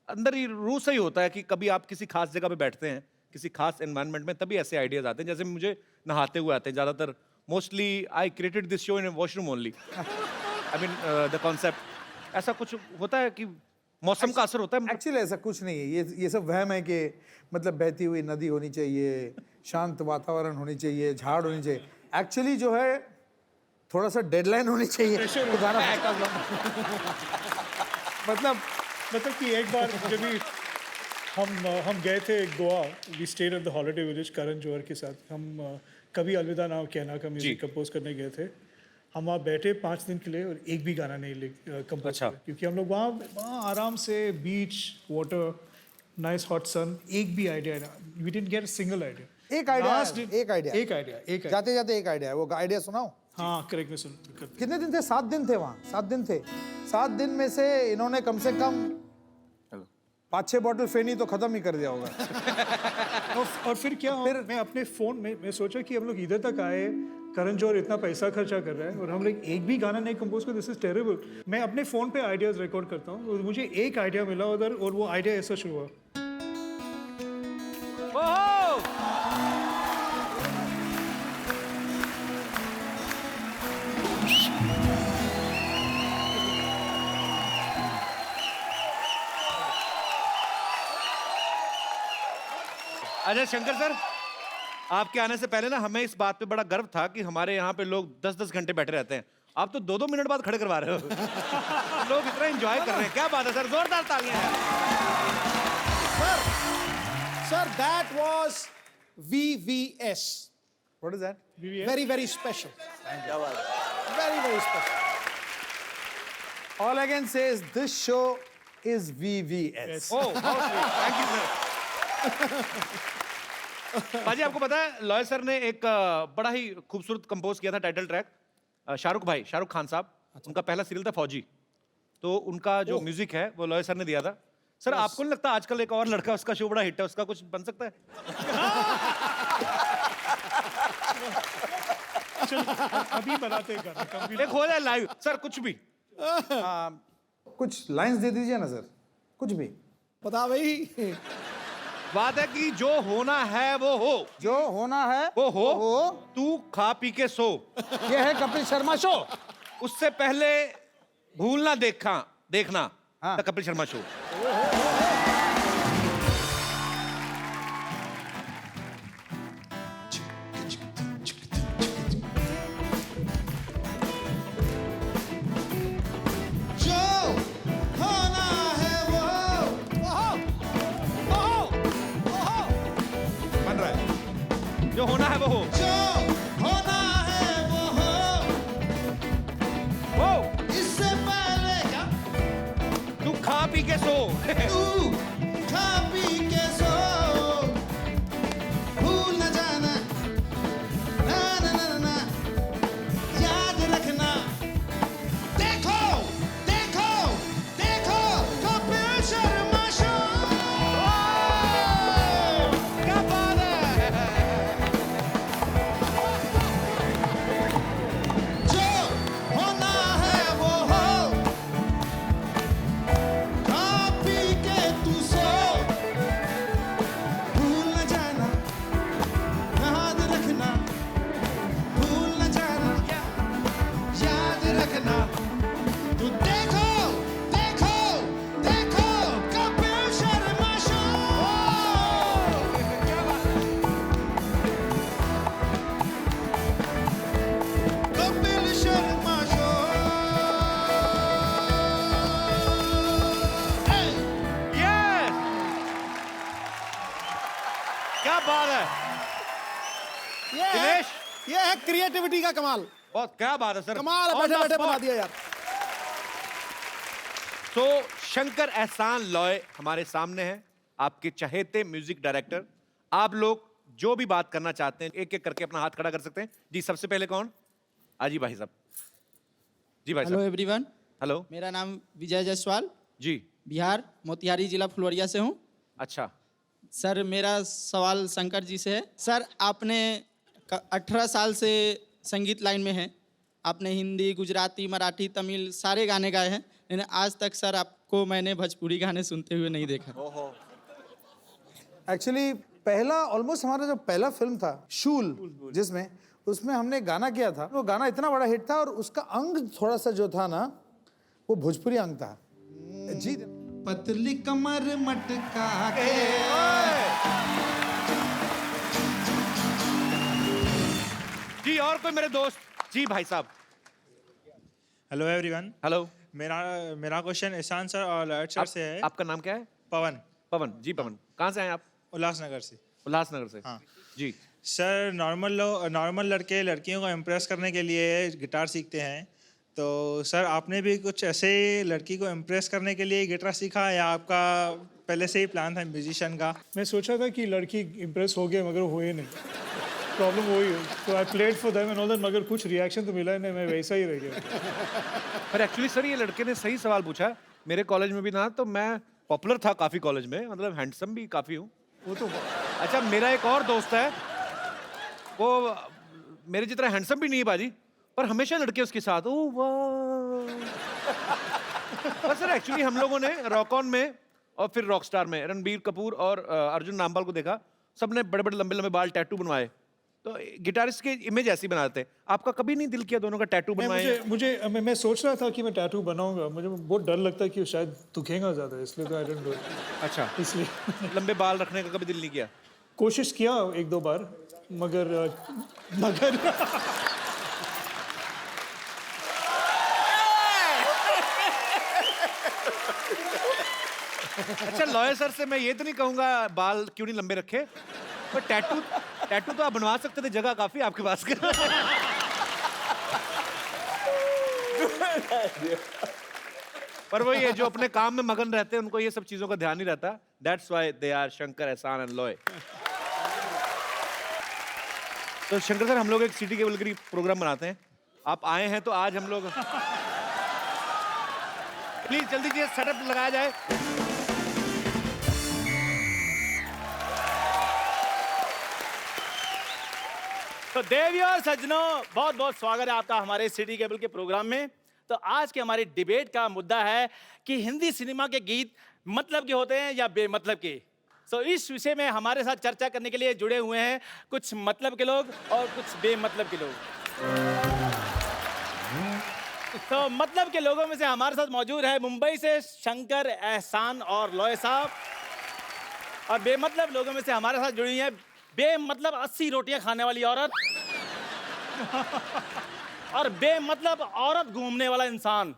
Speaker 5: अंदर ही रूह से ही होता है कि कभी आप किसी खास जगह पे बैठते हैं, किसी खास एनवायरनमेंट में, तभी ऐसे आइडियाज आते हैं। जैसे मुझे नहाते हुए आते हैं ज़्यादातर। Mostly I created this show in washroom only. I mean the concept ऐसा कुछ होता है कि मौसम का असर होता है।
Speaker 8: एक्चुअली ऐसा कुछ नहीं है, ये सब वहम है कि मतलब बहती हुई नदी होनी चाहिए, शांत वातावरण होनी चाहिए, झाड़ होनी चाहिए। एक्चुअली जो है थोड़ा सा डेडलाइन होनी चाहिए तो गाना
Speaker 9: मतलब कि एक बार जब भी हम गए थे Goa, we stayed at the holiday village Karan Johar के साथ। हम कभी अलविदा ना कहना का म्यूजिक कंपोज करने गए थे। हम वहाँ बैठे 5 दिन के लिए और एक भी गाना नहीं कंपोज
Speaker 5: अच्छा।
Speaker 9: किया, क्योंकि हम लोग वहाँ आराम से beach, water, nice hot sun, एक भी आइडिया ना, we didn't get a single idea.
Speaker 8: एक आइडिया जाते जाते एक आइडिया है, वो आइडिया सुनाओ।
Speaker 9: हाँ करेक्ट, मैं सुन।
Speaker 8: कितने दिन थे? 7 दिन थे वहाँ, 7 दिन थे। 7 दिन में से इन्होंने कम से कम 5-6 बॉटल फेनी तो खत्म ही कर दिया होगा।
Speaker 9: और फिर क्या, फिर मैं अपने फोन में मैं सोचा कि हम लोग इधर तक आए, करण जौहर इतना पैसा खर्चा कर रहा है और हम लोग एक भी गाना नहीं कंपोज कर, दिस इज टेरेबल। मैं अपने फोन पे आइडियाज रिकॉर्ड करता हूँ और मुझे एक आइडिया मिला उधर, और वो आइडिया ऐसा शुरू हुआ।
Speaker 5: अच्छा शंकर सर, आपके आने से पहले ना हमें इस बात पे बड़ा गर्व था कि हमारे यहाँ पे लोग 10-10 घंटे बैठे रहते हैं, आप तो 2-2 मिनट बाद खड़े करवा रहे हो। लोग इतना एंजॉय कर रहे हैं, क्या बात है सर, जोरदार तालियां हैं।
Speaker 7: Sir, that was VVS.
Speaker 8: What is that?
Speaker 7: Very, very special. Very, very special.
Speaker 8: All I can say is this show is VVS.
Speaker 5: Oh, thank you sir. बाजी, आपको पता है लॉय सर ने एक बड़ा ही खूबसूरत कंपोज किया था टाइटल ट्रैक, शाहरुख खान साहब, उनका पहला सीरियल था फौजी, तो उनका जो म्यूजिक है वो लॉय सर ने दिया था। सर आपको नहीं लगता आजकल एक और लड़का, उसका शो बड़ा हिट है, उसका कुछ बन सकता है?
Speaker 9: अभी बनाते हैं गाना,
Speaker 5: एक हो जाए लाइव सर, कुछ भी
Speaker 8: कुछ लाइंस दे दीजिए ना सर, कुछ भी।
Speaker 7: बता भाई।
Speaker 5: बात है कि जो होना है वो हो,
Speaker 8: जो होना है
Speaker 5: वो हो, तू खा पी के सो।
Speaker 8: ये है कपिल शर्मा शो।
Speaker 5: उससे पहले भूलना देखना द कपिल शर्मा शो। जो होना है वो हो,
Speaker 11: जो होना है वो हो, इससे पहले क्या
Speaker 5: तू खा पी के सो।
Speaker 11: तू खा पी के सो, भूल न जाना, ना ना ना ना, याद रखना। देखो देखो देखो कपिल शर्मा शो।
Speaker 7: है
Speaker 5: दिनेश।
Speaker 7: ये है क्रिएटिविटी का कमाल।
Speaker 5: बहुत क्या बात है सर,
Speaker 7: कमाल है,
Speaker 5: On
Speaker 7: बैठे
Speaker 5: the
Speaker 7: बैठे
Speaker 5: spot।
Speaker 7: बना दिया यार।
Speaker 5: तो शंकर एहसान लॉय हमारे सामने हैं, आपके चहेते म्यूजिक डायरेक्टर। आप लोग जो भी बात करना चाहते हैं एक एक करके अपना हाथ खड़ा कर सकते हैं। जी सबसे पहले कौन? आजी भाई साहब। जी भाई
Speaker 12: हेलो
Speaker 5: साहब।
Speaker 12: एवरीवन,
Speaker 5: हेलो
Speaker 12: मेरा नाम विजय जायसवाल,
Speaker 5: जी।
Speaker 12: बिहार मोतिहारी जिला फुलवरिया से हूँ।
Speaker 5: अच्छा,
Speaker 12: सर मेरा सवाल शंकर जी से है। सर आपने 18 साल से संगीत लाइन में हैं, आपने हिंदी, गुजराती, मराठी, तमिल सारे गाने गाए हैं, लेकिन आज तक सर आपको मैंने भोजपुरी गाने सुनते हुए नहीं देखा।
Speaker 8: एक्चुअली पहला ऑलमोस्ट हमारा जो पहला फिल्म था शूल, जिसमें उसमें हमने गाना किया था, वो गाना इतना बड़ा हिट था और उसका अंग थोड़ा सा जो था ना वो भोजपुरी अंग था। जी पतली कमर मटका के
Speaker 5: जी और कोई मेरे दोस्त? जी भाई साहब।
Speaker 13: Hello everyone,
Speaker 5: hello.
Speaker 13: मेरा क्वेश्चन ईशान सर और लॉयड सर से है।
Speaker 5: आपका नाम क्या है?
Speaker 13: पवन।
Speaker 5: पवन जी। पवन कहाँ से हैं आप?
Speaker 13: उल्लासनगर से।
Speaker 5: उल्लासनगर से।
Speaker 13: हाँ
Speaker 5: जी
Speaker 13: सर, नॉर्मल लड़के लड़कियों को इम्प्रेस करने के लिए गिटार सीखते हैं, तो सर आपने भी कुछ ऐसे लड़की को इम्प्रेस करने के लिए गिटार सीखा या आपका पहले से ही प्लान था म्यूजिशियन का?
Speaker 9: मैं सोचा था कि लड़की इम्प्रेस हो गए मगर हुए नहीं, प्रॉब्लम वही है। तो I played for them and all that, मगर कुछ रिएक्शन तो मिला ही नहीं, मैं वैसा ही रह गया।
Speaker 5: पर एक्चुअली सर ये लड़के ने सही सवाल पूछा। मेरे कॉलेज में भी ना तो मैं पॉपुलर था काफी कॉलेज में, मतलब हैंडसम भी काफी हूँ।
Speaker 9: वो तो
Speaker 5: अच्छा मेरा एक और दोस्त है, वो मेरे जितना हैंडसम भी नहीं है बाजी, पर हमेशा लड़के उसके साथ। ओ वाह। पर सर एक्चुअली हम लोगों ने रॉक ऑन में और फिर रॉकस्टार में रणबीर कपूर और अर्जुन नामपाल को देखा, सबने बड़े बड़े लंबे लंबे बाल टैटू बनवाए, तो गिटारिस्ट के इमेज ऐसी बनाते हैं। आपका कभी नहीं दिल किया दोनों का टैटू बनवाए?
Speaker 9: मैं सोच रहा था कि मैं टैटू बनाऊंगा, मुझे बहुत डर लगता है कि शायद दुखेगा ज्यादा, इसलिए तो आई डोंट डू।
Speaker 5: अच्छा,
Speaker 9: इसलिए
Speaker 5: लंबे बाल रखने का कभी दिल नहीं किया?
Speaker 9: कोशिश किया एक दो बार, मगर
Speaker 5: अच्छा लॉयर सर से मैं ये तो नहीं कहूंगा बाल क्यों नहीं लंबे रखे, पर टैटू तो आप बनवा सकते थे, जगह काफी आपके पास। पर वही है, जो अपने काम में मगन रहते हैं उनको ये सब चीजों का ध्यान नहीं रहता। That's why they are Shankar Ehsaan and Loy. तो शंकर सर हम लोग एक सिटी केबल की प्रोग्राम बनाते हैं, आप आए हैं तो आज हम लोग प्लीज जल्दी से सेटअप लगाया जाए।
Speaker 14: तो देवियों और सज्जनों, बहुत बहुत स्वागत है आपका हमारे सिटी केबल के प्रोग्राम में। तो आज के हमारी डिबेट का मुद्दा है कि हिंदी सिनेमा के गीत मतलब के होते हैं या बेमतलब के। तो इस विषय में हमारे साथ चर्चा करने के लिए जुड़े हुए हैं कुछ मतलब के लोग और कुछ बेमतलब के लोग। तो मतलब के लोगों में से हमारे साथ मौजूद है मुंबई से शंकर एहसान और लॉय साहब, और बेमतलब लोगों में से हमारे साथ जुड़ी है बेमतलब 80 रोटियां खाने वाली औरत और बेमतलब औरत घूमने वाला इंसान।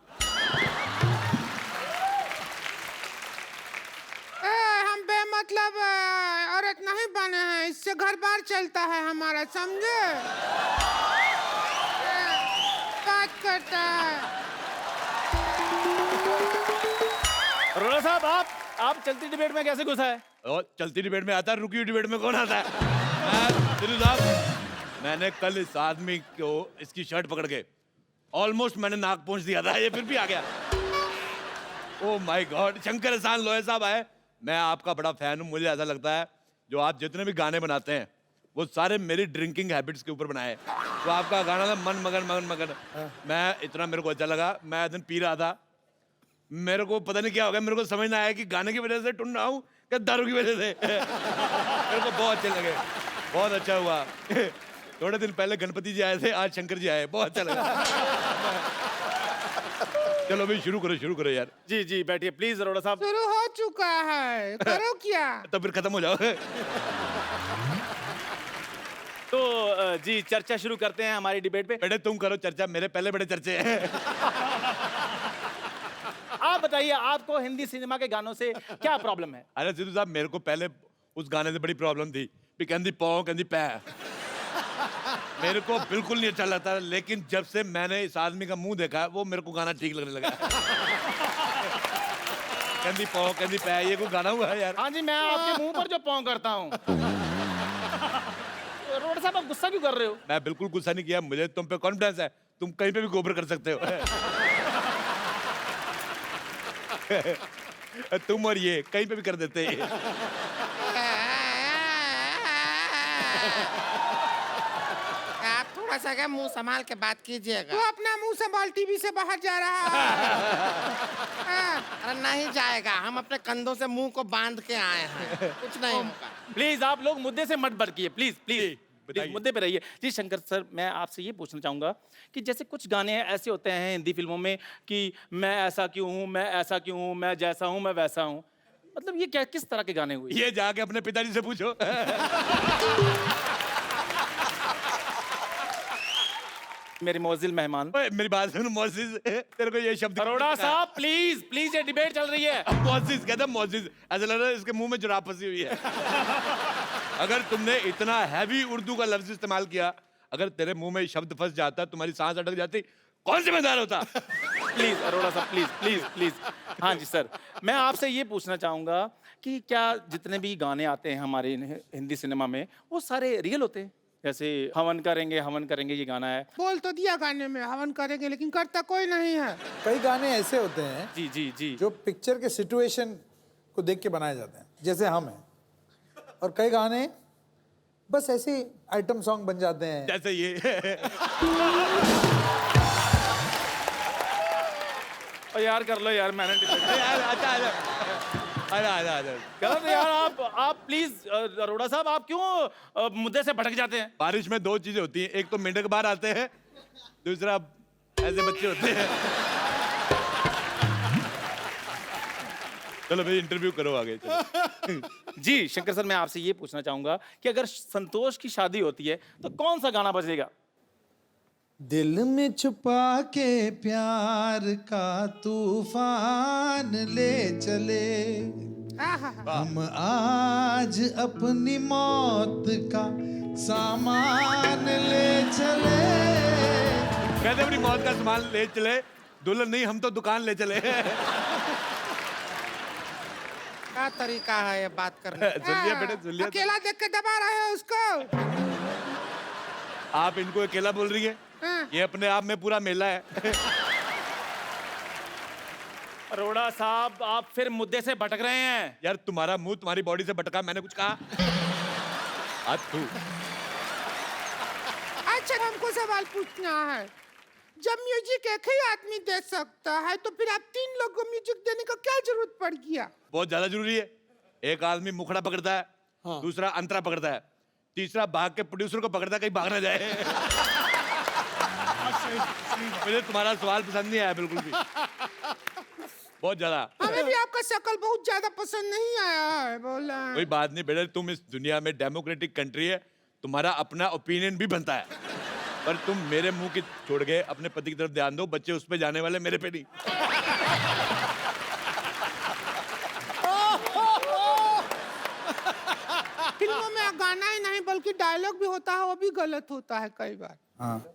Speaker 2: हम बेमतलब औरत नहीं बने हैं, इससे घर बार चलता है हमारा, समझे? बात करता है।
Speaker 14: रोला साहब, आप चलती डिबेट में कैसे घुसा है?
Speaker 5: और चलती डिबेट में आता है, रुकी हुई डिबेट में कौन आता है? दिनू साहब, मैंने कल इस आदमी को इसकी शर्ट पकड़ के ऑलमोस्ट मैंने नाक पहुंच दिया था, ये फिर भी आ गया। ओह माय गॉड, शंकर एहसान लॉय साहब आए। मैं आपका बड़ा फैन हूँ, मुझे ऐसा लगता है जो आप जितने भी गाने बनाते हैं वो सारे मेरी ड्रिंकिंग हैबिट्स के ऊपर बनाए। तो आपका गाना था मन मगन मगन मगन, मैं इतना मेरे को अच्छा लगा। मैं दिन पी रहा था, मेरे को पता नहीं क्या हो गया, मेरे को समझ ना आया कि गाने की वजह से टुन रहा हूँ कि दारू की वजह से। मेरे को बहुत अच्छे लगे, बहुत अच्छा हुआ। थोड़े दिन पहले गणपति जी आए थे, आज शंकर जी आए, बहुत अच्छा लगा। चलो भाई शुरू करो यार।
Speaker 14: जी जी बैठिए प्लीज अरोड़ा साहब।
Speaker 2: शुरू हो चुका है, करो क्या?
Speaker 5: तब फिर खत्म हो जाओ।
Speaker 14: तो जी चर्चा शुरू करते हैं हमारी डिबेट पे।
Speaker 5: बेटे तुम करो चर्चा, मेरे पहले बड़े चर्चे हैं।
Speaker 14: आप बताइए, आपको हिंदी सिनेमा के गानों से क्या प्रॉब्लम है?
Speaker 5: अरे सिद्धू साहब, मेरे को पहले उस गाने से बड़ी प्रॉब्लम थी भी कहती पौ कहती पै। मेरे को बिल्कुल नहीं अच्छा लगता, लेकिन जब से मैंने इस आदमी का मुंह देखा है, वो मेरे को गाना ठीक लगने लगा। कंदी पौ कंदी पै, ये कोई गाना हुआ है यार?
Speaker 14: हाँ जी, मैं आपके मुंह पर जो पौ करता हूँ। अरोड़ा साहब, आप गुस्सा क्यों कर रहे हो?
Speaker 5: मैं बिल्कुल गुस्सा नहीं किया, मुझे तुम पे कॉन्फिडेंस है, तुम कहीं पे भी गोबर कर सकते हो। तुम और ये कहीं पे भी कर देते हैं।
Speaker 2: आप थोड़ा सा क्या मुंह संभाल के बात कीजिएगा। वो अपना मुंह संभाल, टीवी से बाहर जा रहा है।
Speaker 1: अरे नहीं जाएगा, हम अपने कंधों से मुंह को बांध के आए हैं, कुछ नहीं होगा।
Speaker 14: प्लीज आप लोग मुद्दे से मत भटकिए, प्लीज प्लीज प्लीज मुद्दे पे रहिए। जी शंकर सर, मैं आपसे ये पूछना चाहूंगा कि जैसे कुछ गाने ऐसे होते हैं हिंदी फिल्मों में कि मैं ऐसा क्यों हूँ, मैं ऐसा क्यों हूँ, मैं जैसा हूँ मैं वैसा हूँ, मतलब ये क्या किस तरह के गाने हुए?
Speaker 5: ये जाके अपने पिताजी से पूछो।
Speaker 14: मेरे मोजिल मेहमान,
Speaker 5: मेरी बात सुन मोजिज, तेरे को ये शब्द
Speaker 14: अरोड़ा साहब प्लीज प्लीज, ये डिबेट चल रही है।
Speaker 5: मोजिज कहता, मोजिज ऐसा लग रहा है इसके मुंह में जुराब फंसी हुई है। अगर तुमने इतना हैवी उर्दू का लफ्ज इस्तेमाल किया, अगर तेरे मुंह में शब्द फंस जाता, तुम्हारी सांस अटक जाती, कौन जिम्मेदार होता?
Speaker 14: प्लीज अरोड़ा साहब, प्लीज प्लीज प्लीज। हाँ जी सर, मैं आपसे ये पूछना चाहूंगा कि क्या जितने भी गाने आते हैं हमारे हिंदी सिनेमा में, वो सारे रियल होते हैं? जैसे हवन करेंगे ये गाना है,
Speaker 2: बोल तो दिया गाने में हवन करेंगे, लेकिन करता कोई नहीं है।
Speaker 8: कई गाने ऐसे होते हैं
Speaker 14: जी जी जी,
Speaker 8: जो पिक्चर के सिचुएशन को देख के बनाए जाते हैं, जैसे हम हैं, और कई गाने बस ऐसे आइटम सॉन्ग बन जाते हैं,
Speaker 5: जैसे ये।
Speaker 14: और यार कर लो यार, मैंने गलत यार। आप प्लीज अरोड़ा साहब, आप क्यों मुद्दे से भटक जाते हैं?
Speaker 5: बारिश में दो चीजें होती हैं, एक तो मेंढक बाहर आते हैं, दूसरा ऐसे बच्चे होते हैं। चलो भाई इंटरव्यू करो आगे, चलो।
Speaker 14: जी शंकर सर, मैं आपसे ये पूछना चाहूंगा कि अगर संतोष की शादी होती है तो कौन सा गाना बजेगा?
Speaker 8: दिल में छुपा के प्यार का तूफान ले चले, हम आज अपनी मौत का सामान ले चले।
Speaker 5: कहते अपनी मौत का सामान ले चले, दुल्हन नहीं हम तो दुकान ले चले।
Speaker 2: क्या तरीका है ये बात करने का?
Speaker 5: सुन लिया बेटे, सुन लिया।
Speaker 2: अकेला देख के दबा रहे हो उसको।
Speaker 5: आप इनको अकेला बोल रही है, ये अपने आप में पूरा मेला है।
Speaker 14: अरोड़ा साहब, आप फिर मुद्दे से भटक रहे हैं।
Speaker 5: यार तुम्हारा मुंह तुम्हारी बॉडी से भटका, मैंने कुछ कहा? तू
Speaker 2: अच्छा, हमको सवाल पूछना है, जब म्यूजिक एक ही आदमी दे सकता है तो फिर आप तीन लोगों को म्यूजिक देने का क्या जरूरत पड़ गया?
Speaker 5: बहुत ज्यादा जरूरी है। एक आदमी मुखड़ा पकड़ता है, दूसरा अंतरा पकड़ता है, तीसरा भाग के प्रोड्यूसर को पकड़ता है कहीं भाग ना जाए। मुझे तुम्हारा सवाल पसंद नहीं आया बिल्कुल भी, बहुत ज्यादा।
Speaker 2: हमें भी आपका शक्ल बहुत ज्यादा पसंद नहीं आया है, बोला।
Speaker 5: कोई बात नहीं बेटा, तुम इस दुनिया में डेमोक्रेटिक कंट्री है, तुम्हारा अपना ओपिनियन भी बनता है, पर तुम मेरे मुंह की छोड़ के अपने पति की तरफ ध्यान दो, बच्चे उस पे जाने वाले, मेरे पे नहीं।
Speaker 2: फिल्मों में गाना ही नहीं बल्कि डायलॉग भी होता है, वो भी गलत होता है कई बार।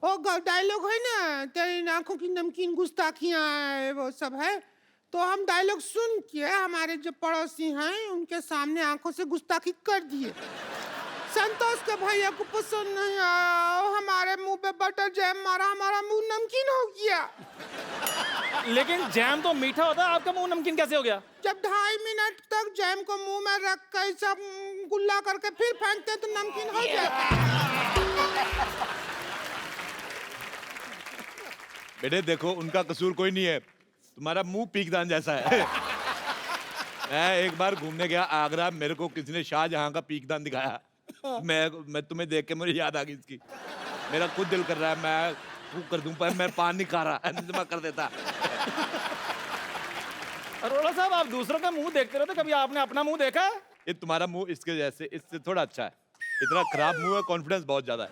Speaker 2: वो डायलॉग है ना, तेरी आंखों की नमकीन गुस्ताखियां, वो सब है, तो हम डायलॉग सुन के हमारे जो पड़ोसी हैं उनके सामने आंखों से गुस्ताखी कर दिए। संतोष के भैया को पसंद नहीं आया, हमारे मुंह पे बटर जैम मारा, हमारा मुंह नमकीन हो गया।
Speaker 14: लेकिन जैम तो मीठा होता है, आपका मुंह नमकीन कैसे हो गया?
Speaker 2: जब 2.5 मिनट तक जैम को मुंह में रख कर सब गुल्ला करके फिर फेंकते तो नमकीन हो जाता।
Speaker 5: बेटे देखो, उनका कसूर कोई नहीं है, तुम्हारा मुंह पीकदान जैसा है। मैं एक बार घूमने गया आगरा, मेरे को किसी ने शाहजहां का पीकदान दिखाया, मैं तुम्हें देख के मुझे याद आ गई इसकी। मेरा खुद दिल कर रहा है मैं फूक कर दूं, पर मैं पान नहीं खा रहा, मैं कर देता।
Speaker 14: अरोड़ा साहब, आप दूसरों का मुंह देखते रहते, कभी आपने अपना मुंह देखा?
Speaker 5: ये तुम्हारा मुंह इसके जैसे, इससे थोड़ा अच्छा है, इतना खराब मुंह है, कॉन्फिडेंस बहुत ज्यादा है।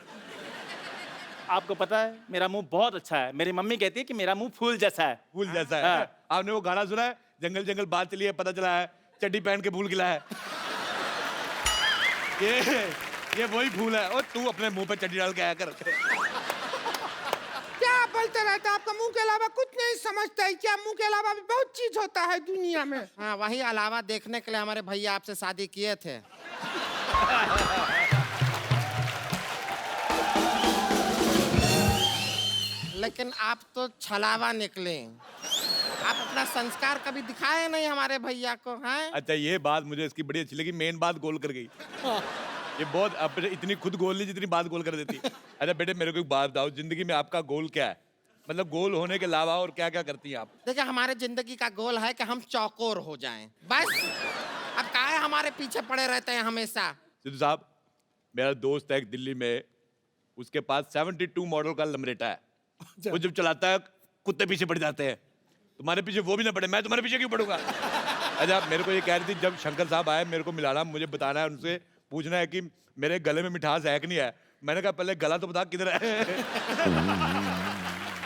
Speaker 14: आपको पता है मेरा मुंह बहुत अच्छा है, मेरी मम्मी कहती है कि मेरा मुंह फूल जैसा है।
Speaker 5: फूल जैसा है। आपने वो गाना सुना है, जंगल जंगल बात चली है, पता चला है चड्डी पहन के भूल गिला है। ये वही फूल है। और तू अपने मुंह पे चड्डी डाल के आया कर।
Speaker 2: क्या बोलते रहते हैं? आपका मुंह के अलावा कुछ नहीं समझता है क्या? मुंह के अलावा भी बहुत चीज होता है दुनिया में। हाँ, वही अलावा देखने के लिए हमारे भैया आपसे शादी किए थे। लेकिन आप तो छलावा निकले। आप अपना संस्कार कभी दिखाए नहीं हमारे भैया को, हैं?
Speaker 5: अच्छा, ये बात मुझे इसकी बड़ी अच्छी लगी। मेन बात गोल कर गई। ये बहुत अपने इतनी खुद गोल नहीं जितनी बात गोल कर देती। अच्छा बेटे, मेरे को एक बात बताओ, जिंदगी में आपका गोल क्या है? मतलब गोल होने के अलावा और क्या क्या करती हैं आप?
Speaker 2: देखिए, हमारे जिंदगी का गोल है कि हम चौकोर हो जाएं, बस। अब काहे हमारे पीछे पड़े रहते हैं हमेशा?
Speaker 5: सिद्धू साहब, मेरा दोस्त है एक दिल्ली में, उसके पास 72 मॉडल का लमरेटा है। वो जब चलाता है कुत्ते पीछे पड़ जाते हैं। तुम्हारे पीछे वो भी ना पड़े, मैं तुम्हारे पीछे क्यों पड़ूंगा? अच्छा, मेरे को ये कह रही थी, जब शंकर साहब आए मेरे को मिलाना, मुझे बताना है, उनसे पूछना है कि मेरे गले में मिठास है कि नहीं है। मैंने कहा पहले गला तो बता किधर है।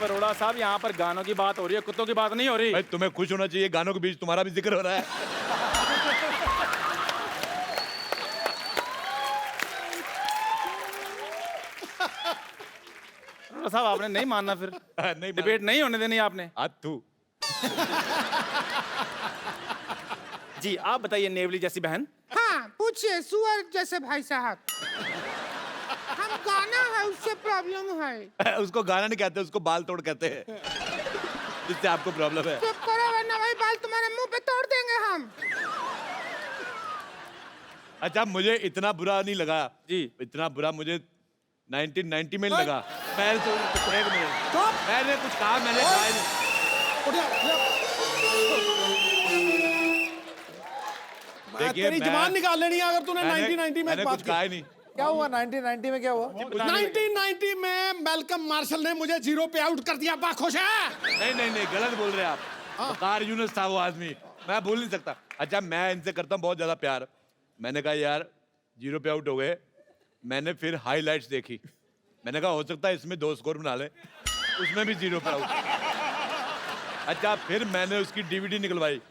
Speaker 14: अरोड़ा साहब, यहाँ पर गानों की बात हो रही है, कुत्तों की बात नहीं हो रही।
Speaker 5: भाई तुम्हें खुश होना चाहिए, गानों के बीच तुम्हारा भी जिक्र हो रहा है।
Speaker 14: अरोड़ा साहब, आपने नहीं मानना फिर?
Speaker 5: नहीं,
Speaker 14: डिबेट नहीं होने देनी आपने।
Speaker 5: तू
Speaker 14: जी, आप बताइए नेवली जैसी बहन।
Speaker 2: हाँ, पूछिए सुअर जैसे भाई साहब। हम गाना है, उससे प्रॉब्लम है।
Speaker 5: उसको गाना नहीं कहते, उसको बाल तोड़ कहते हैं। जिससे आपको प्रॉब्लम है।
Speaker 2: चुप करो, वरना वही बाल तुम्हारे मुंह पे तोड़ देंगे हम।
Speaker 5: अच्छा, मुझे इतना बुरा नहीं लगा
Speaker 14: जी।
Speaker 5: इतना बुरा मुझे 1990 में लगा। मैंने तो एक मिनट, मैंने कुछ कहा, मैंने कहा ही नहीं। देखिए,
Speaker 7: तेरी जबान निकाल लेनी है अगर तूने 1990 में
Speaker 5: मैंने
Speaker 7: बात
Speaker 5: कुछ कहा ही नहीं।
Speaker 8: क्या हुआ 1990 में? क्या हुआ?
Speaker 7: 1990 में मेलकम मार्शल ने मुझे 0 पे आउट कर दिया। बा खुश है?
Speaker 5: नहीं नहीं नहीं, गलत बोल रहे हैं आप। वकार यूनुस था वो आदमी, मैं भूल नहीं सकता। अच्छा, मैं इनसे करता हूँ बहुत ज्यादा प्यार। मैंने कहा यार 0 पे आउट हो गए। मैंने फिर हाईलाइट्स देखी। मैंने कहा हो सकता है इसमें 2 स्कोर बना ले, उसमें भी 0 पे आउट। अच्छा, फिर मैंने उसकी DVD निकलवाई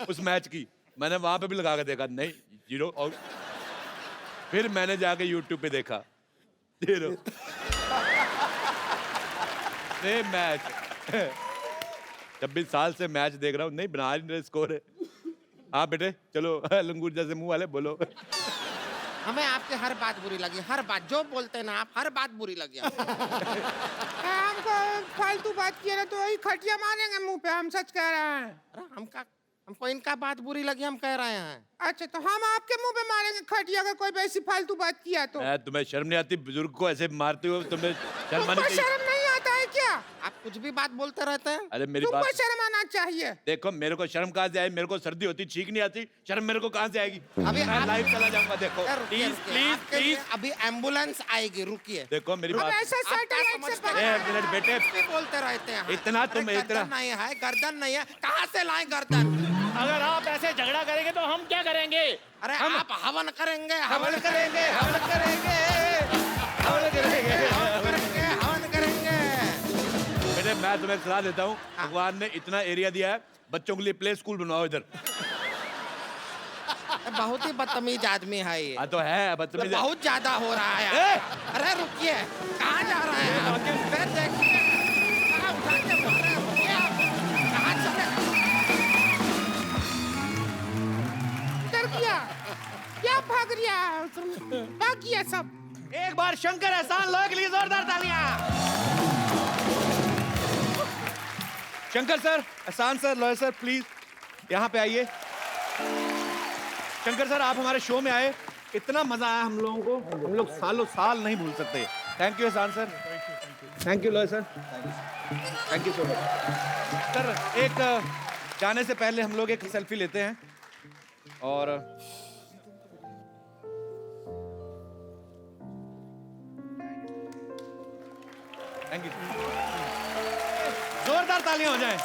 Speaker 5: उस मैच की। मैंने वहां पे भी लगा के देखा, नहीं 0 आउट। फिर मैंने जाके YouTube पे देखा 0 सेम मैच। 26 साल से मैच देख रहा हूँ, नहीं बना नहीं रहे स्कोर है। हाँ बेटे चलो, लंगूर जैसे मुंह वाले बोलो।
Speaker 2: हमें आपके हर बात बुरी लगी, हर बात जो बोलते हैं ना आप, हर बात बुरी लगी। हमको फालतू बात किया ना तो वही खटिया मारेंगे मुंह पे। हम सच कह रहे हैं। अरे हमको इनका बात बुरी लगी, हम कह रहे हैं। अच्छा, तो हम आपके मुंह पे मारेंगे खटिया अगर कोई ऐसी फालतू बात किया तो?
Speaker 5: तुम्हें शर्म नहीं आती? बुजुर्ग को ऐसे मारते हो, तुम्हें शर्म आनी चाहिए।
Speaker 2: शर्म नहीं आता है क्या? आप कुछ भी बात बोलते रहते हैं।
Speaker 5: अरे मेरी
Speaker 2: तुमको
Speaker 5: बात,
Speaker 2: शर्म आना चाहिए।
Speaker 5: देखो मेरे को शर्म कहाँ से आई? मेरे को सर्दी होती, छींक नहीं आती, शर्म मेरे को कहाँ से आएगी? अभी मैं लाइव चला जाऊंगा। देखो
Speaker 2: प्लीज प्लीज प्लीज, अभी एम्बुलेंस आएगी, रुकिए।
Speaker 5: देखो मेरी बात, एक मिनट बेटे,
Speaker 2: बोलते रहते हैं।
Speaker 5: इतना तुम इतना
Speaker 2: नहीं है, गर्दन नहीं है, कहाँ से लाए गर्दन?
Speaker 14: अगर आप ऐसे झगड़ा करेंगे तो हम क्या करेंगे?
Speaker 2: अरे आप हवन करेंगे,
Speaker 5: हवन करेंगे, हवन करेंगे, हवन करेंगे,
Speaker 2: हवन करेंगे।
Speaker 5: बेटे मैं तुम्हें सलाह देता हूँ, भगवान ने इतना एरिया दिया है, बच्चों के लिए प्ले स्कूल बनवाओ इधर।
Speaker 2: बहुत ही बदतमीज आदमी है ये।
Speaker 5: हाँ तो है बदतमीज,
Speaker 2: बहुत ज्यादा हो रहा है। अरे रुकिए, कहाँ जा रहे हैं? फिर देखिए, कहाँ उठा के मार रहे हैं? रुकिए, कहाँ चले? डर गया, क्या भाग रिया? भाग गया सब।
Speaker 14: एक बार शंकर एहसान लोहे के लिए जोरदार तालियां।
Speaker 5: शंकर सर, एहसान सर, लोहे सर, प्लीज यहाँ पे आइए। शंकर सर, आप हमारे शो में आए, इतना मजा आया हम लोगों को, हम लोग सालों साल नहीं भूल सकते। थैंक यू एहसान सर, थैंक यू लोहे sir, thank you so much. Sir एक जाने से पहले हम लोग एक सेल्फी लेते हैं और थैंक यू, जोरदार तालियां हो जाएं।